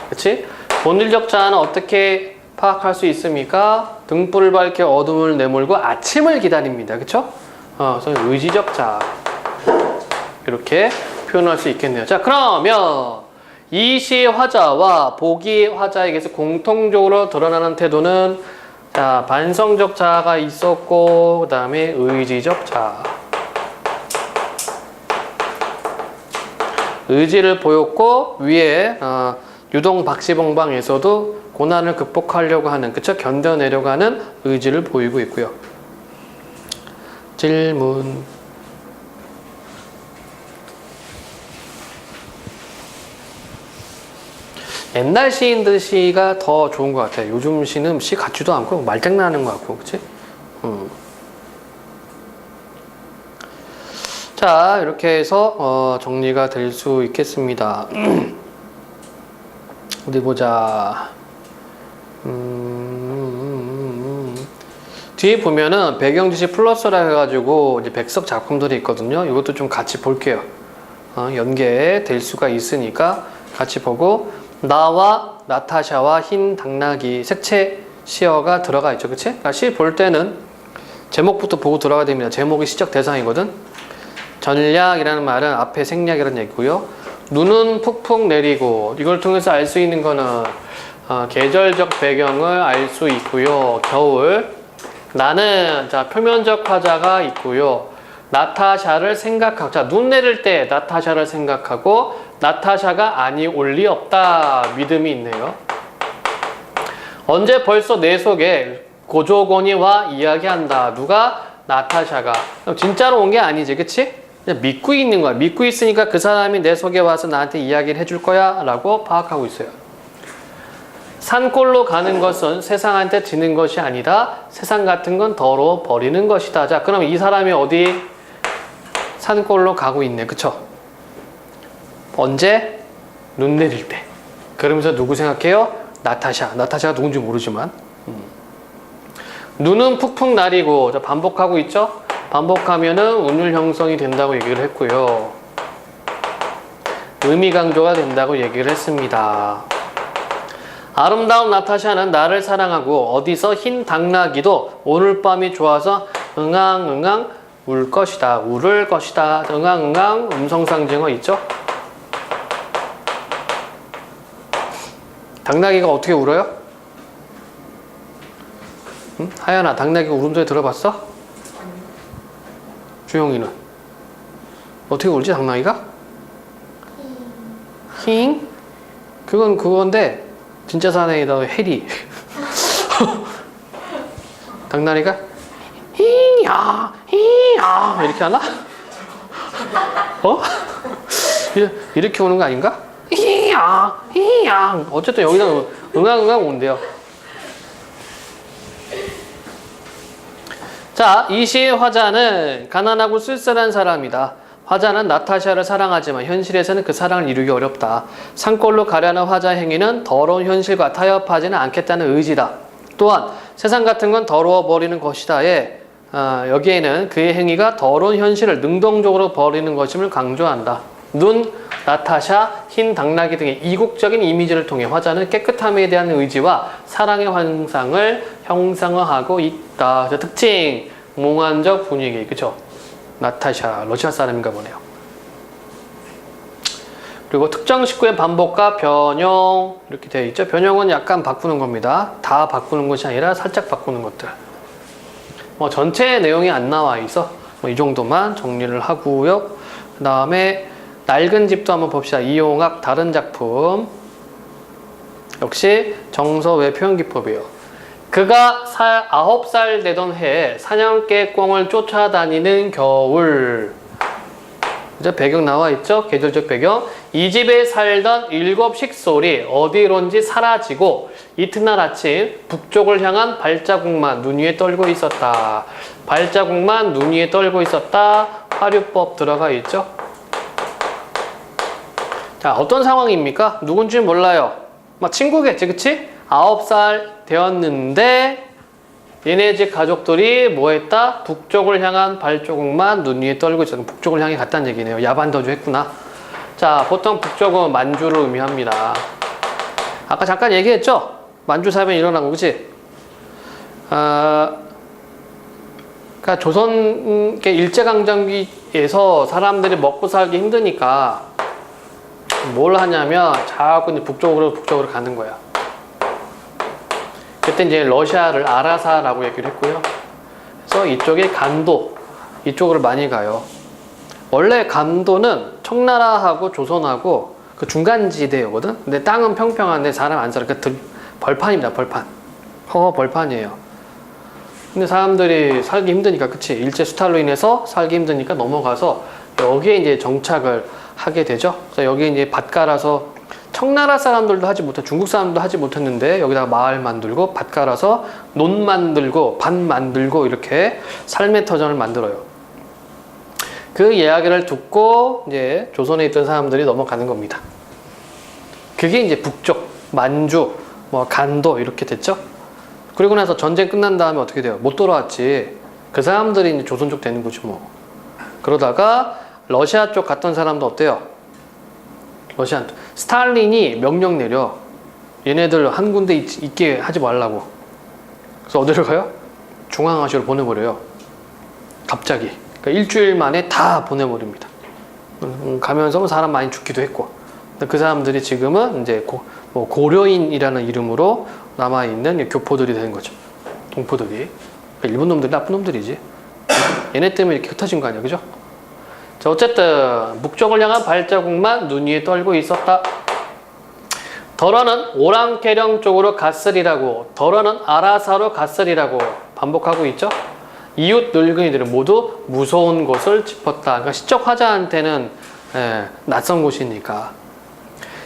그치? 본질적 자아는 어떻게 파악할 수 있습니까? 등불을 밝혀 어둠을 내몰고 아침을 기다립니다. 그쵸? 그래서 의지적 자아. 이렇게 표현할 수 있겠네요. 자, 그러면 이 시의 화자와 보기의 화자에게서 공통적으로 드러나는 태도는, 자, 반성적 자아가 있었고, 그 다음에 의지적 자아. 의지를 보였고 위에 유동 박시봉방에서도 고난을 극복하려고 하는 그쵸? 견뎌내려고 하는 의지를 보이고 있고요. 질문. 옛날 시인들 시가 더 좋은 것 같아요. 요즘 시는 시 같지도 않고 말장난하는 것 같고, 그치? 자, 이렇게 해서 정리가 될 수 있겠습니다. 어디 보자. 뒤에 보면은 배경지시 플러스라 해가지고 이제 백석 작품들이 있거든요. 이것도 좀 같이 볼게요. 연계될 수가 있으니까 같이 보고, 나와 나타샤와 흰 당나귀 색채 시어가 들어가 있죠. 그치? 그러니까 시 볼 때는 제목부터 보고 들어가야 됩니다. 제목이 시적 대상이거든. 전략이라는 말은 앞에 생략이라는 얘기고요. 눈은 푹푹 내리고, 이걸 통해서 알 수 있는 거는 계절적 배경을 알 수 있고요. 겨울. 나는 자 표면적 화자가 있고요. 나타샤를 생각하고, 자 눈 내릴 때 나타샤를 생각하고 나타샤가 아니 올 리 없다 믿음이 있네요. 언제 벌써 내 속에 고조건이 와 이야기한다. 누가? 나타샤가. 진짜로 온 게 아니지, 그치? 그냥 믿고 있는 거야. 믿고 있으니까 그 사람이 내 속에 와서 나한테 이야기를 해줄 거야 라고 파악하고 있어요. 산골로 가는 것은 세상한테 지는 것이 아니다. 세상 같은 건 더러워 버리는 것이다. 자, 그럼 이 사람이 어디? 산골로 가고 있네. 그쵸? 언제? 눈 내릴 때. 그러면서 누구 생각해요? 나타샤. 나타샤가 누군지 모르지만. 눈은 푹푹 나리고, 자, 반복하고 있죠? 반복하면은 운율 형성이 된다고 얘기를 했고요. 의미 강조가 된다고 얘기를 했습니다. 아름다운 나타샤는 나를 사랑하고 어디서 흰 당나귀도 오늘 밤이 좋아서 응앙응앙 울 것이다. 울을 것이다. 응앙응앙 음성상징어 있죠? 당나귀가 어떻게 울어요? 응? 하연아, 당나귀 울음소리 들어봤어? 주영이는? 어떻게 울지, 당나귀가? 힝? 그건데 진짜 사나이다. 해리. 당나귀가 힝야 힝야 이렇게 하나? 이렇게 오는 거 아닌가? 힝야 힝야. 어쨌든 여기다 응앙응앙 온대요. 자, 이 시의 화자는 가난하고 쓸쓸한 사람이다. 화자는 나타샤를 사랑하지만 현실에서는 그 사랑을 이루기 어렵다. 산골로 가려는 화자 행위는 더러운 현실과 타협하지는 않겠다는 의지다. 또한 세상 같은 건 더러워 버리는 것이다에 여기에는 그의 행위가 더러운 현실을 능동적으로 버리는 것임을 강조한다. 눈, 나타샤, 흰 당나귀 등의 이국적인 이미지를 통해 화자는 깨끗함에 대한 의지와 사랑의 환상을 형상화하고 있다. 특징, 몽환적 분위기, 그쵸? 나타샤, 러시아 사람인가 보네요. 그리고 특정 식구의 반복과 변형 이렇게 되어 있죠. 변형은 약간 바꾸는 겁니다. 다 바꾸는 것이 아니라 살짝 바꾸는 것들. 전체 내용이 안 나와 있어. 이 정도만 정리를 하고요. 그 다음에 낡은 집도 한번 봅시다. 이용학 다른 작품. 역시 정서외 표현기법이에요. 그가 9살 되던 해에 사냥개 꿩을 쫓아다니는 겨울. 이제 배경 나와 있죠? 계절적 배경. 이 집에 살던 7 식솔이 어디론지 사라지고 이튿날 아침 북쪽을 향한 발자국만 눈 위에 떨고 있었다. 발자국만 눈 위에 떨고 있었다. 화류법 들어가 있죠? 자, 어떤 상황입니까? 누군지 몰라요. 친구겠지, 그치? 9살 되었는데 얘네 집 가족들이 뭐 했다? 북쪽을 향한 발자국만 눈 위에 떨고 있었다. 북쪽을 향해 갔다는 얘기네요. 야반도주 했구나. 자, 보통 북쪽은 만주를 의미합니다. 아까 잠깐 얘기했죠? 만주 사변 일어나고, 그치? 그러니까 조선 일제강점기에서 사람들이 먹고 살기 힘드니까 뭘 하냐면 자꾸 북쪽으로 가는 거야. 그때 이제 러시아를 아라사라고 얘기를 했고요. 그래서 이쪽에 간도, 이쪽으로 많이 가요. 원래 간도는 청나라하고 조선하고 그 중간지대거든. 근데 땅은 평평한데 사람 안 살아. 벌판입니다. 벌판. 벌판이에요. 근데 사람들이 살기 힘드니까, 그치? 일제 수탈로 인해서 살기 힘드니까 넘어가서 여기에 이제 정착을 하게 되죠. 그래서 여기 이제 밭 깔아서 청나라 사람들도 하지 못해, 중국 사람도 하지 못했는데 여기다가 마을 만들고 밭 깔아서 논 만들고 밭 만들고 이렇게 삶의 터전을 만들어요. 그 이야기를 듣고 이제 조선에 있던 사람들이 넘어가는 겁니다. 그게 이제 북쪽, 만주, 뭐 간도 이렇게 됐죠. 그리고 나서 전쟁 끝난 다음에 어떻게 돼요? 못 돌아왔지. 그 사람들이 이제 조선 쪽 되는 거지 뭐. 그러다가 러시아 쪽 갔던 사람도 어때요? 러시아 스탈린이 명령 내려. 얘네들 한 군데 있게 하지 말라고. 그래서 어디로 가요? 중앙아시아로 보내버려요. 갑자기. 그러니까 일주일 만에 다 보내버립니다. 가면서 사람 많이 죽기도 했고. 그 사람들이 지금은 이제 고려인이라는 이름으로 남아있는 교포들이 되는 거죠. 동포들이. 그러니까 일본 놈들이 나쁜 놈들이지. 얘네 때문에 이렇게 흩어진 거 아니야, 그죠? 자, 어쨌든 북쪽을 향한 발자국만 눈 위에 떨고 있었다. 덜어는 오랑캐령 쪽으로 갔으리라고, 덜어는 아라사로 갔으리라고 반복하고 있죠. 이웃 늙은이들은 모두 무서운 곳을 짚었다. 그러니까 시적 화자한테는 낯선 곳이니까.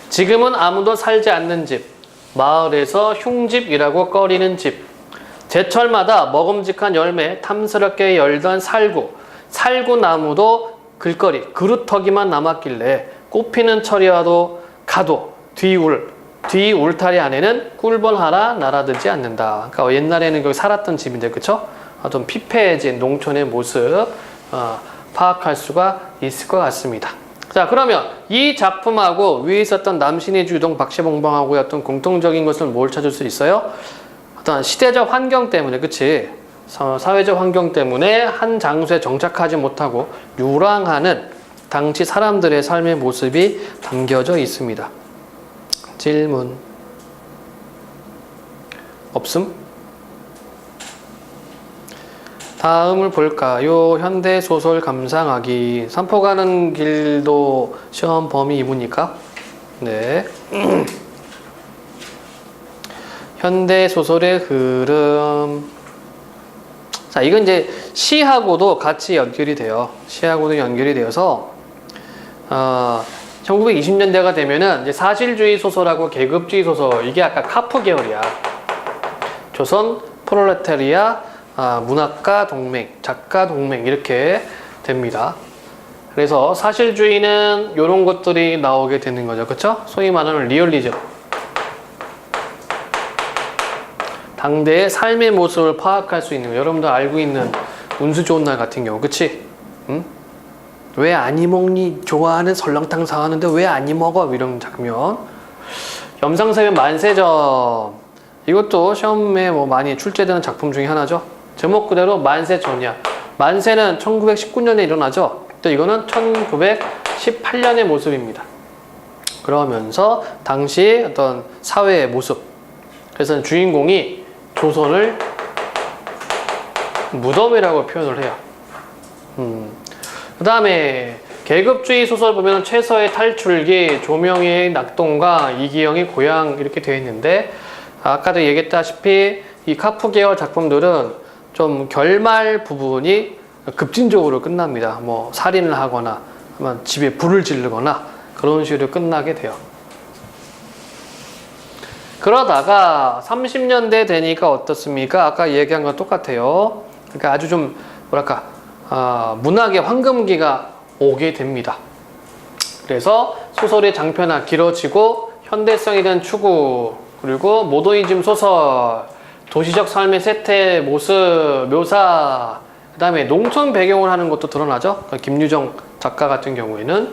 지금은 아무도 살지 않는 집, 마을에서 흉집이라고 꺼리는 집, 제철마다 먹음직한 열매 탐스럽게 열던 살구 나무도 글거리, 그루터기만 남았길래 꽃피는 철이와도 가도 뒤 울타리 안에는 꿀벌 하나 날아들지 않는다. 그러니까 옛날에는 거기 살았던 집인데, 그쵸? 좀 피폐해진 농촌의 모습 파악할 수가 있을 것 같습니다. 자, 그러면 이 작품하고 위에 있었던 남신의 주동, 박시봉방하고의 어떤 공통적인 것을 뭘 찾을 수 있어요? 어떤 시대적 환경 때문에, 그치? 사회적 환경 때문에 한 장소에 정착하지 못하고 유랑하는 당시 사람들의 삶의 모습이 담겨져 있습니다. 질문 없음? 다음을 볼까요? 현대소설 감상하기. 산포 가는 길도 시험 범위 2부니까. 네. 현대소설의 흐름. 자, 이건 이제 시하고도 같이 연결이 돼요. 시하고도 연결이 되어서, 1920년대가 되면은 이제 사실주의 소설하고 계급주의 소설, 이게 아까 카프 계열이야. 조선 프롤레타리아 문학가 동맹, 작가 동맹 이렇게 됩니다. 그래서 사실주의는 이런 것들이 나오게 되는 거죠. 그쵸? 소위 말하는 리얼리즘. 당대의 삶의 모습을 파악할 수 있는 거. 여러분들 알고 있는 운수 좋은 날 같은 경우, 그치? 응? 왜 아니 먹니? 좋아하는 설렁탕 사왔는데 왜 아니 먹어? 이런 장면. 염상섭의 만세점. 이것도 시험에 뭐 많이 출제되는 작품 중에 하나죠. 제목 그대로 만세전이야. 만세는 1919년에 일어나죠. 또 이거는 1918년의 모습입니다. 그러면서 당시 어떤 사회의 모습. 그래서 주인공이 조선을 무덤이라고 표현을 해요. 그 다음에 계급주의 소설 보면 최서의 탈출기, 조명희의 낙동강, 이기영의 고향 이렇게 되어 있는데, 아까도 얘기했다시피 이 카프 계열 작품들은 좀 결말 부분이 급진적으로 끝납니다. 뭐 살인을 하거나 집에 불을 지르거나 그런 식으로 끝나게 돼요. 그러다가 30년대 되니까 어떻습니까? 아까 얘기한 건 똑같아요. 그러니까 아주 좀 뭐랄까 문학의 황금기가 오게 됩니다. 그래서 소설의 장편화 길어지고 현대성에 대한 추구, 그리고 모더니즘 소설, 도시적 삶의 세태, 모습, 묘사, 그 다음에 농촌 배경을 하는 것도 드러나죠. 김유정 작가 같은 경우에는.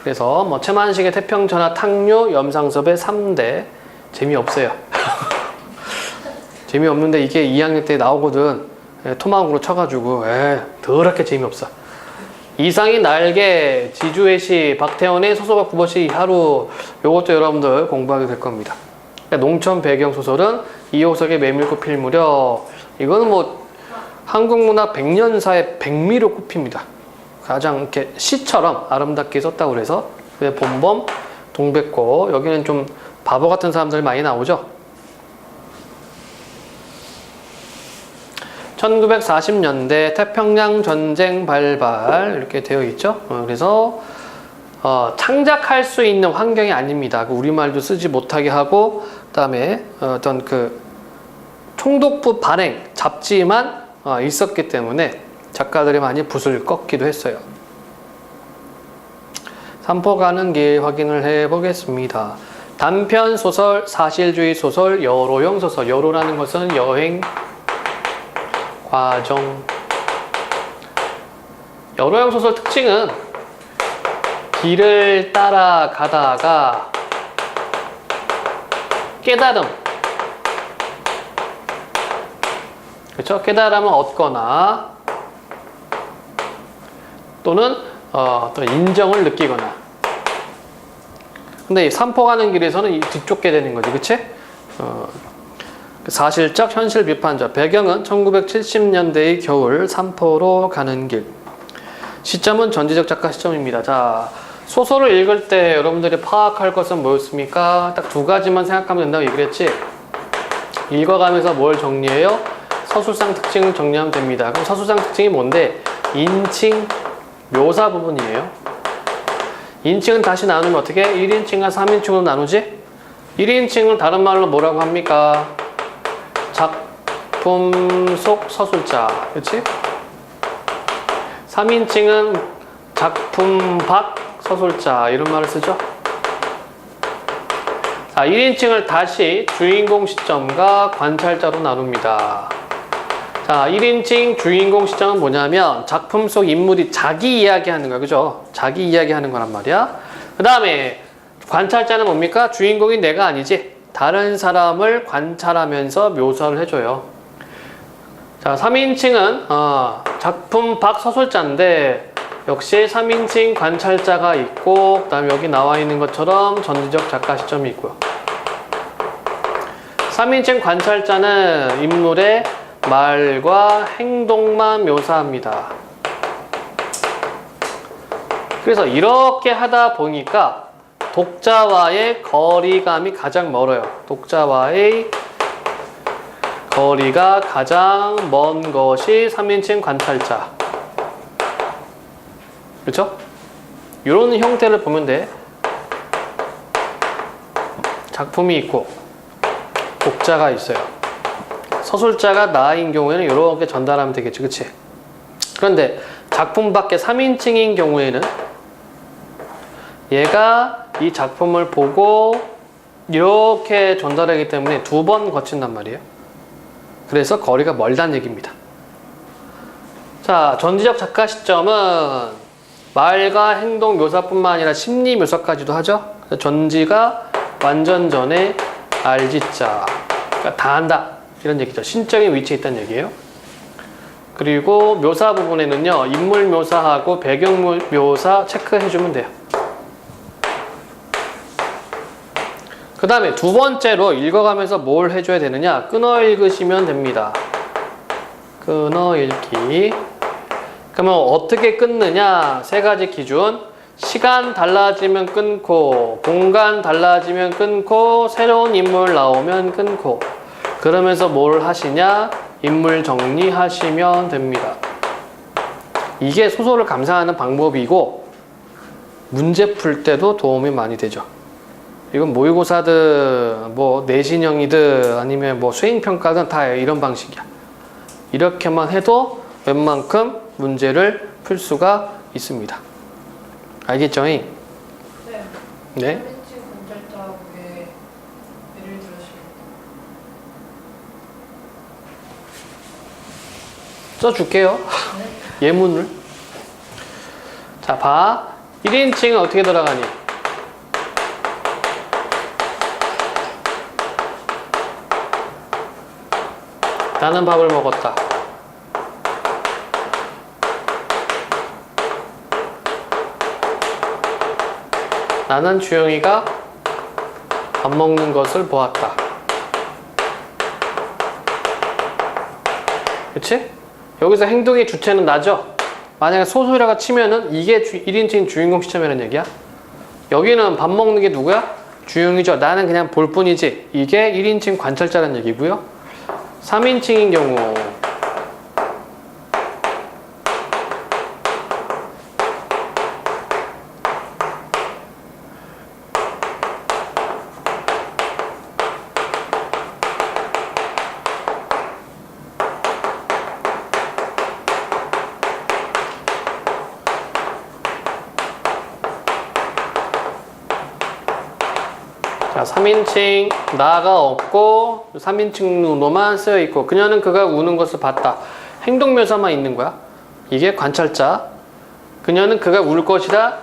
그래서 뭐 최만식의 태평천하, 탕류, 염상섭의 3대. 재미없어요. 재미없는데 이게 2학년 때 나오거든. 토막으로 쳐가지고 더럽게 재미없어. 이상의 날개, 지주의 시, 박태원의 소설과 구버시 하루, 요것도 여러분들 공부하게 될 겁니다. 농촌 배경 소설은 이호석의 메밀꽃 필 무렵. 이거는 뭐 한국 문학 100년사의 백미로 꼽힙니다. 가장 이렇게 시처럼 아름답게 썼다고 그래서 본범, 동백꽃. 여기는 좀 바보 같은 사람들이 많이 나오죠. 1940년대 태평양 전쟁 발발 이렇게 되어 있죠. 그래서 창작할 수 있는 환경이 아닙니다. 우리말도 쓰지 못하게 하고 그다음에 어떤 그 총독부 발행 잡지만 있었기 때문에 작가들이 많이 붓을 꺾기도 했어요. 삼포 가는 길 확인을 해보겠습니다. 단편 소설, 사실주의 소설, 여로형 소설. 여로라는 것은 여행 과정. 여로형 소설 특징은 길을 따라가다가 깨달음, 그렇죠? 깨달음을 얻거나 또는 또 인정을 느끼거나. 근데 이 삼포 가는 길에서는 이 뒤쫓게 되는 거지, 그치? 사실적 현실 비판적. 배경은 1970년대의 겨울 삼포로 가는 길. 시점은 전지적 작가 시점입니다. 자, 소설을 읽을 때 여러분들이 파악할 것은 뭐였습니까? 딱 두 가지만 생각하면 된다고 얘기를 했지. 읽어가면서 뭘 정리해요? 서술상 특징을 정리하면 됩니다. 그럼 서술상 특징이 뭔데? 인칭, 묘사 부분이에요. 인칭은 다시 나누면 어떻게? 1인칭과 3인칭으로 나누지? 1인칭을 다른 말로 뭐라고 합니까? 작품 속 서술자, 그렇지? 3인칭은 작품 밖 서술자, 이런 말을 쓰죠. 자, 1인칭을 다시 주인공 시점과 관찰자로 나눕니다. 자, 1인칭 주인공 시점은 뭐냐면 작품 속 인물이 자기 이야기하는 거야, 그죠? 자기 이야기하는 거란 말이야. 그 다음에 관찰자는 뭡니까? 주인공이 내가 아니지. 다른 사람을 관찰하면서 묘사를 해줘요. 자, 3인칭은 작품 밖 서술자인데 역시 3인칭 관찰자가 있고 그 다음에 여기 나와 있는 것처럼 전지적 작가 시점이 있고요. 3인칭 관찰자는 인물의 말과 행동만 묘사합니다. 그래서 이렇게 하다 보니까 독자와의 거리감이 가장 멀어요. 독자와의 거리가 가장 먼 것이 3인칭 관찰자. 그렇죠? 이런 형태를 보면 돼. 작품이 있고 독자가 있어요. 서술자가 나인 경우에는 이렇게 전달하면 되겠지, 그치? 그런데 작품 밖에 3인칭인 경우에는 얘가 이 작품을 보고 이렇게 전달하기 때문에 두 번 거친단 말이에요. 그래서 거리가 멀다는 얘기입니다. 자, 전지적 작가 시점은 말과 행동 묘사뿐만 아니라 심리 묘사까지도 하죠. 전지가 완전 전에 알지자, 그러니까 다 한다 이런 얘기죠. 신적인 위치에 있다는 얘기예요. 그리고 묘사 부분에는요, 인물 묘사하고 배경 묘사 체크해주면 돼요. 그 다음에 두 번째로 읽어가면서 뭘 해줘야 되느냐? 끊어 읽으시면 됩니다. 끊어 읽기. 그러면 어떻게 끊느냐? 세 가지 기준. 시간 달라지면 끊고, 공간 달라지면 끊고, 새로운 인물 나오면 끊고. 그러면서 뭘 하시냐? 인물 정리하시면 됩니다. 이게 소설을 감상하는 방법이고 문제 풀 때도 도움이 많이 되죠. 이건 모의고사든 뭐 내신형이든 아니면 뭐 수행평가든 다 이런 방식이야. 이렇게만 해도 웬만큼 문제를 풀 수가 있습니다. 알겠죠? 네. 네. 3인칭 관찰자의 예를 들으시면 써줄게요. 예문을. 자, 봐. 1인칭은 어떻게 들어가니? 나는 밥을 먹었다. 나는 주영이가 밥 먹는 것을 보았다. 그치? 여기서 행동의 주체는 나죠? 만약에 소설이라고 치면은 이게 1인칭 주인공 시점이라는 얘기야. 여기는 밥 먹는 게 누구야? 주인이죠. 나는 그냥 볼 뿐이지. 이게 1인칭 관찰자라는 얘기고요. 3인칭인 경우 자, 3인칭 나가 없고 3인칭으로만 쓰여 있고 그녀는 그가 우는 것을 봤다. 행동 묘사만 있는 거야. 이게 관찰자. 그녀는 그가 울 것이다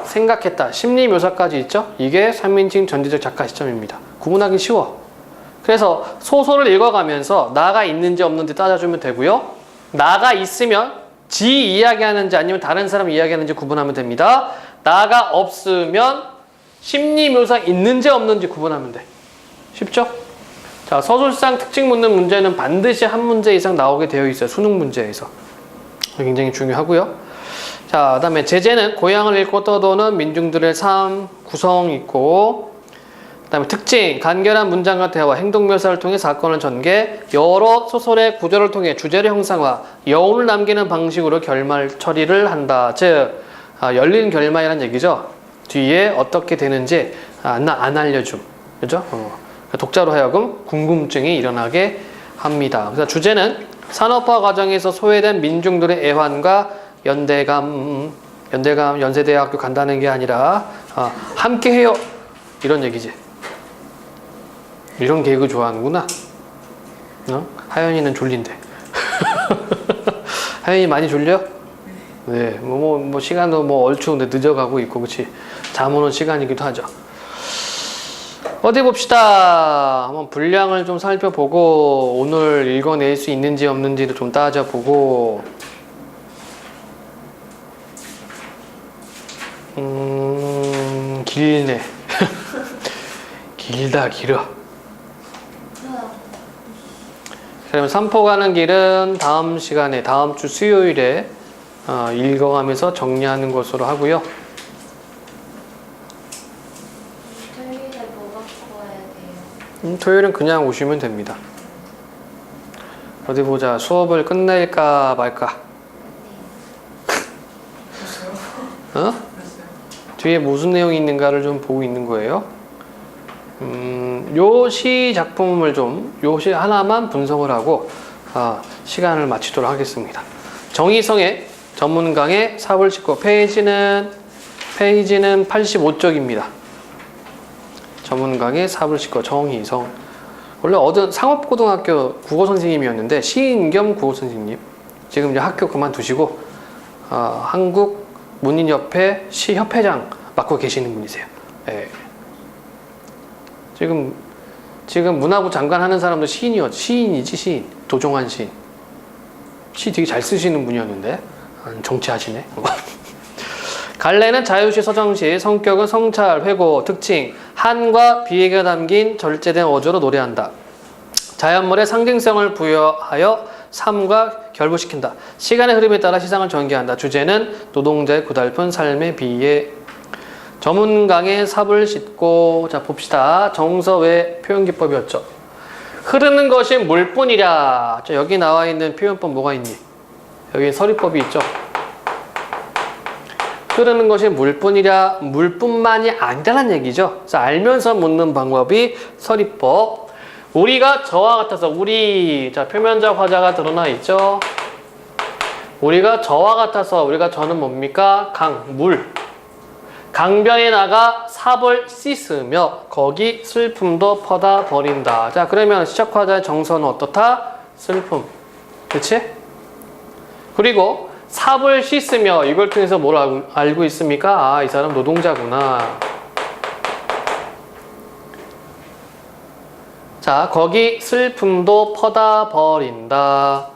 생각했다. 심리 묘사까지 있죠. 이게 3인칭 전지적 작가 시점입니다. 구분하기 쉬워. 그래서 소설을 읽어가면서 나가 있는지 없는지 따져주면 되고요. 나가 있으면 지 이야기하는지 아니면 다른 사람 이야기하는지 구분하면 됩니다. 나가 없으면 심리 묘사 있는지 없는지 구분하면 돼. 쉽죠? 자, 서술상 특징 묻는 문제는 반드시 한 문제 이상 나오게 되어 있어요. 수능 문제에서. 굉장히 중요하고요. 자, 그 다음에 제재는 고향을 잃고 떠도는 민중들의 삶, 구성 있고 그 다음에 특징, 간결한 문장과 대화, 행동 묘사를 통해 사건을 전개, 여러 소설의 구조를 통해 주제를 형상화, 여운을 남기는 방식으로 결말 처리를 한다. 즉, 열린 결말이라는 얘기죠. 뒤에 어떻게 되는지 안 알려줌. 그죠? 독자로 하여금 궁금증이 일어나게 합니다. 그래서 주제는 산업화 과정에서 소외된 민중들의 애환과 연세대학교 간다는 게 아니라 함께 해요. 이런 얘기지. 이런 개그 좋아하는구나. 하연이는 졸린데. 하연이 많이 졸려? 네, 뭐 시간도 얼추 늦어가고 있고, 그렇지? 잠 오는 시간이기도 하죠. 어디 봅시다. 한번 분량을 좀 살펴보고 오늘 읽어낼 수 있는지 없는지도 좀 따져보고. 길네. 길어. 그러면 삼포 가는 길은 다음 시간에, 다음 주 수요일에 읽어가면서 정리하는 것으로 하고요. 토요일에 뭐 갖고 와야 돼요? 토요일은 그냥 오시면 됩니다. 어디 보자. 수업을 끝낼까 말까? 어? 뒤에 무슨 내용이 있는가를 좀 보고 있는 거예요. 요 시 작품을 요 시 하나만 분석을 하고 시간을 마치도록 하겠습니다. 정희성의 전문강의 삽을 짚고 페이지는 85쪽입니다. 전문강의 삽을 짚고 정희성. 원래 상업고등학교 국어선생님이었는데 시인 겸 국어선생님. 지금 이제 학교 그만두시고 한국문인협회 시협회장 맡고 계시는 분이세요. 예. 지금 문화부 장관 하는 사람도 시인이지, 시인. 도종환 시인. 시 되게 잘 쓰시는 분이었는데 정치하시네. 갈래는 자유시 서정시, 성격은 성찰, 회고, 특징, 한과 비애가 담긴 절제된 어조로 노래한다. 자연물의 상징성을 부여하여 삶과 결부시킨다. 시간의 흐름에 따라 시상을 전개한다. 주제는 노동자의 고달픈 삶의 비애. 전문강의 삽을 싣고. 자, 봅시다. 정서 외 표현기법이었죠. 흐르는 것이 물뿐이랴. 자, 여기 나와 있는 표현법 뭐가 있니? 여기 서리법이 있죠. 흐르는 것이 물뿐이랴. 물뿐만이 아니라는 얘기죠. 그래서 알면서 묻는 방법이 서리법. 우리가 저와 같아서 자, 표면적 화자가 드러나 있죠. 우리가 저와 같아서 우리가 저는 뭡니까? 물. 강변에 나가 삽을 씻으며 거기 슬픔도 퍼다 버린다. 자, 그러면 시적화자의 정서는 어떻다? 슬픔. 그치? 그리고 삽을 씻으며 이걸 통해서 뭘 알고 있습니까? 이 사람 노동자구나. 자, 거기 슬픔도 퍼다 버린다.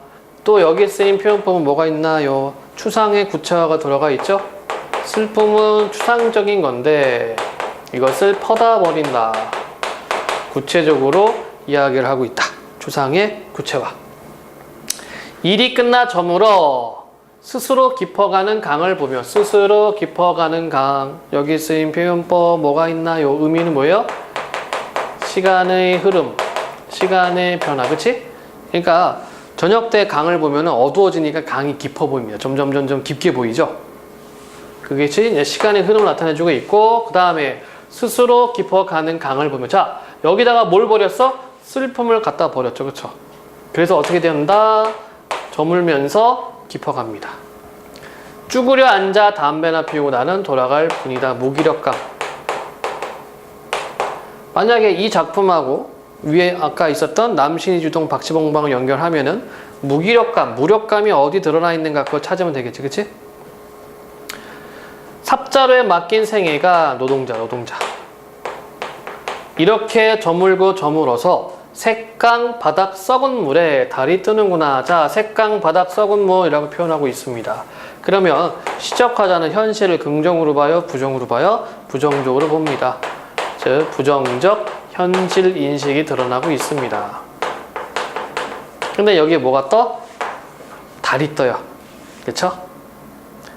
또 여기 쓰인 표현법은 뭐가 있나요? 추상의 구체화가 들어가 있죠? 슬픔은 추상적인 건데 이것을 퍼다 버린다. 구체적으로 이야기를 하고 있다. 추상의 구체화. 일이 끝나 저물어. 스스로 깊어가는 강을 보며 스스로 깊어가는 강. 여기 쓰인 표현법 뭐가 있나요? 의미는 뭐예요? 시간의 흐름, 시간의 변화, 그치? 그러니까 저녁 때 강을 보면 어두워지니까 강이 깊어 보입니다. 점점 깊게 보이죠? 그게 이제 시간의 흐름을 나타내주고 있고, 그 다음에 스스로 깊어가는 강을 보면, 자, 여기다가 뭘 버렸어? 슬픔을 갖다 버렸죠, 그쵸? 그래서 어떻게 된다? 저물면서 깊어갑니다. 쭈그려 앉아 담배나 피우고 나는 돌아갈 뿐이다. 무기력감. 만약에 이 작품하고 위에 아까 있었던 남신이 주동 박시봉방을 연결하면은 무기력감, 무력감이 어디 드러나 있는가 그걸 찾으면 되겠지, 그치? 삽자루에 맡긴 생애가 노동자. 이렇게 저물고 저물어서 색강 바닥 썩은 물에 달이 뜨는구나. 자, 색강 바닥 썩은 물이라고 표현하고 있습니다. 그러면 시적화자는 현실을 긍정으로 봐요? 부정으로 봐요? 부정적으로 봅니다. 즉, 부정적 현실 인식이 드러나고 있습니다. 근데 여기에 뭐가 떠? 달이 떠요. 그쵸?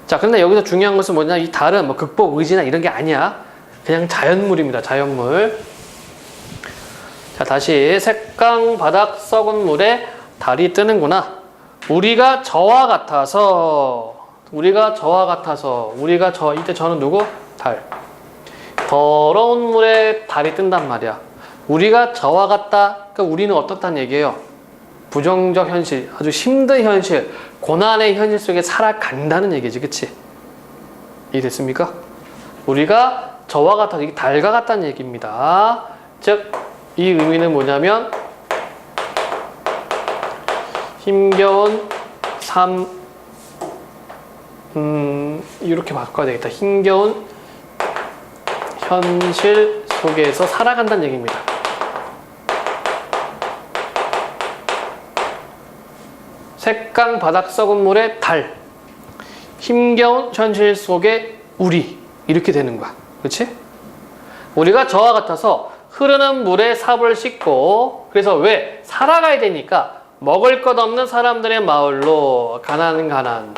자, 근데 여기서 중요한 것은 뭐냐? 이 달은 뭐 극복 의지나 이런 게 아니야. 그냥 자연물입니다. 자연물. 자, 다시 색강 바닥 썩은 물에 달이 뜨는구나. 우리가 저와 같아서 이때 저는 누구? 달. 더러운 물에 달이 뜬단 말이야. 우리가 저와 같다. 그러니까 우리는 어떻다는 얘기예요? 부정적 현실, 아주 힘든 현실, 고난의 현실 속에 살아간다는 얘기지, 그치? 이해됐습니까? 우리가 저와 같아서 이게 달과 같다는 얘기입니다. 즉, 이 의미는 뭐냐면 힘겨운 삶, 이렇게 바꿔야 되겠다. 힘겨운 현실 속에서 살아간다는 얘기입니다. 색강 바닥 썩은 물에 달, 힘겨운 현실 속에 우리, 이렇게 되는 거야. 그렇지? 우리가 저와 같아서 흐르는 물에 삽을 싣고, 그래서 왜? 살아가야 되니까 먹을 것 없는 사람들의 마을로 가난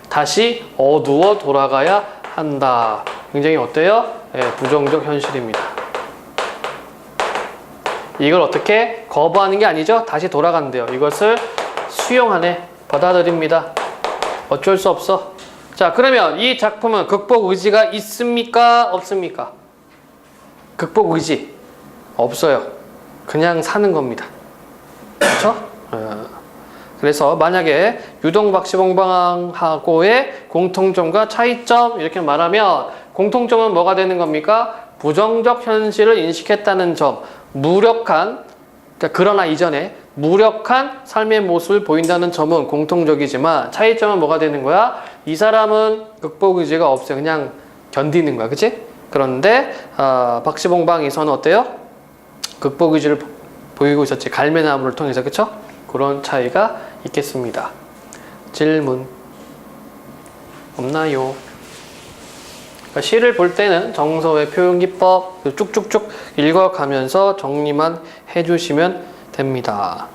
다시 어두워 돌아가야 한다. 굉장히 어때요? 부정적 현실입니다. 이걸 어떻게 거부하는 게 아니죠? 다시 돌아간대요. 이것을 수용하네, 받아들입니다. 어쩔 수 없어. 자, 그러면 이 작품은 극복 의지가 있습니까? 없습니까? 극복 의지 없어요. 그냥 사는 겁니다. 그렇죠? 그래서 만약에 유동박시봉방하고의 공통점과 차이점 이렇게 말하면 공통점은 뭐가 되는 겁니까? 부정적 현실을 인식했다는 점, 무력한, 그러나 이전에 무력한 삶의 모습을 보인다는 점은 공통적이지만 차이점은 뭐가 되는 거야? 이 사람은 극복 의지가 없어요. 그냥 견디는 거야. 그치? 그런데 박시봉방에서는 어때요? 극복 의지를 보이고 있었지. 갈매나무를 통해서. 그쵸? 그런 차이가 있겠습니다. 질문 없나요? 그러니까 시를 볼 때는 정서의 표현기법 쭉쭉쭉 읽어가면서 정리만 해주시면 됩니다.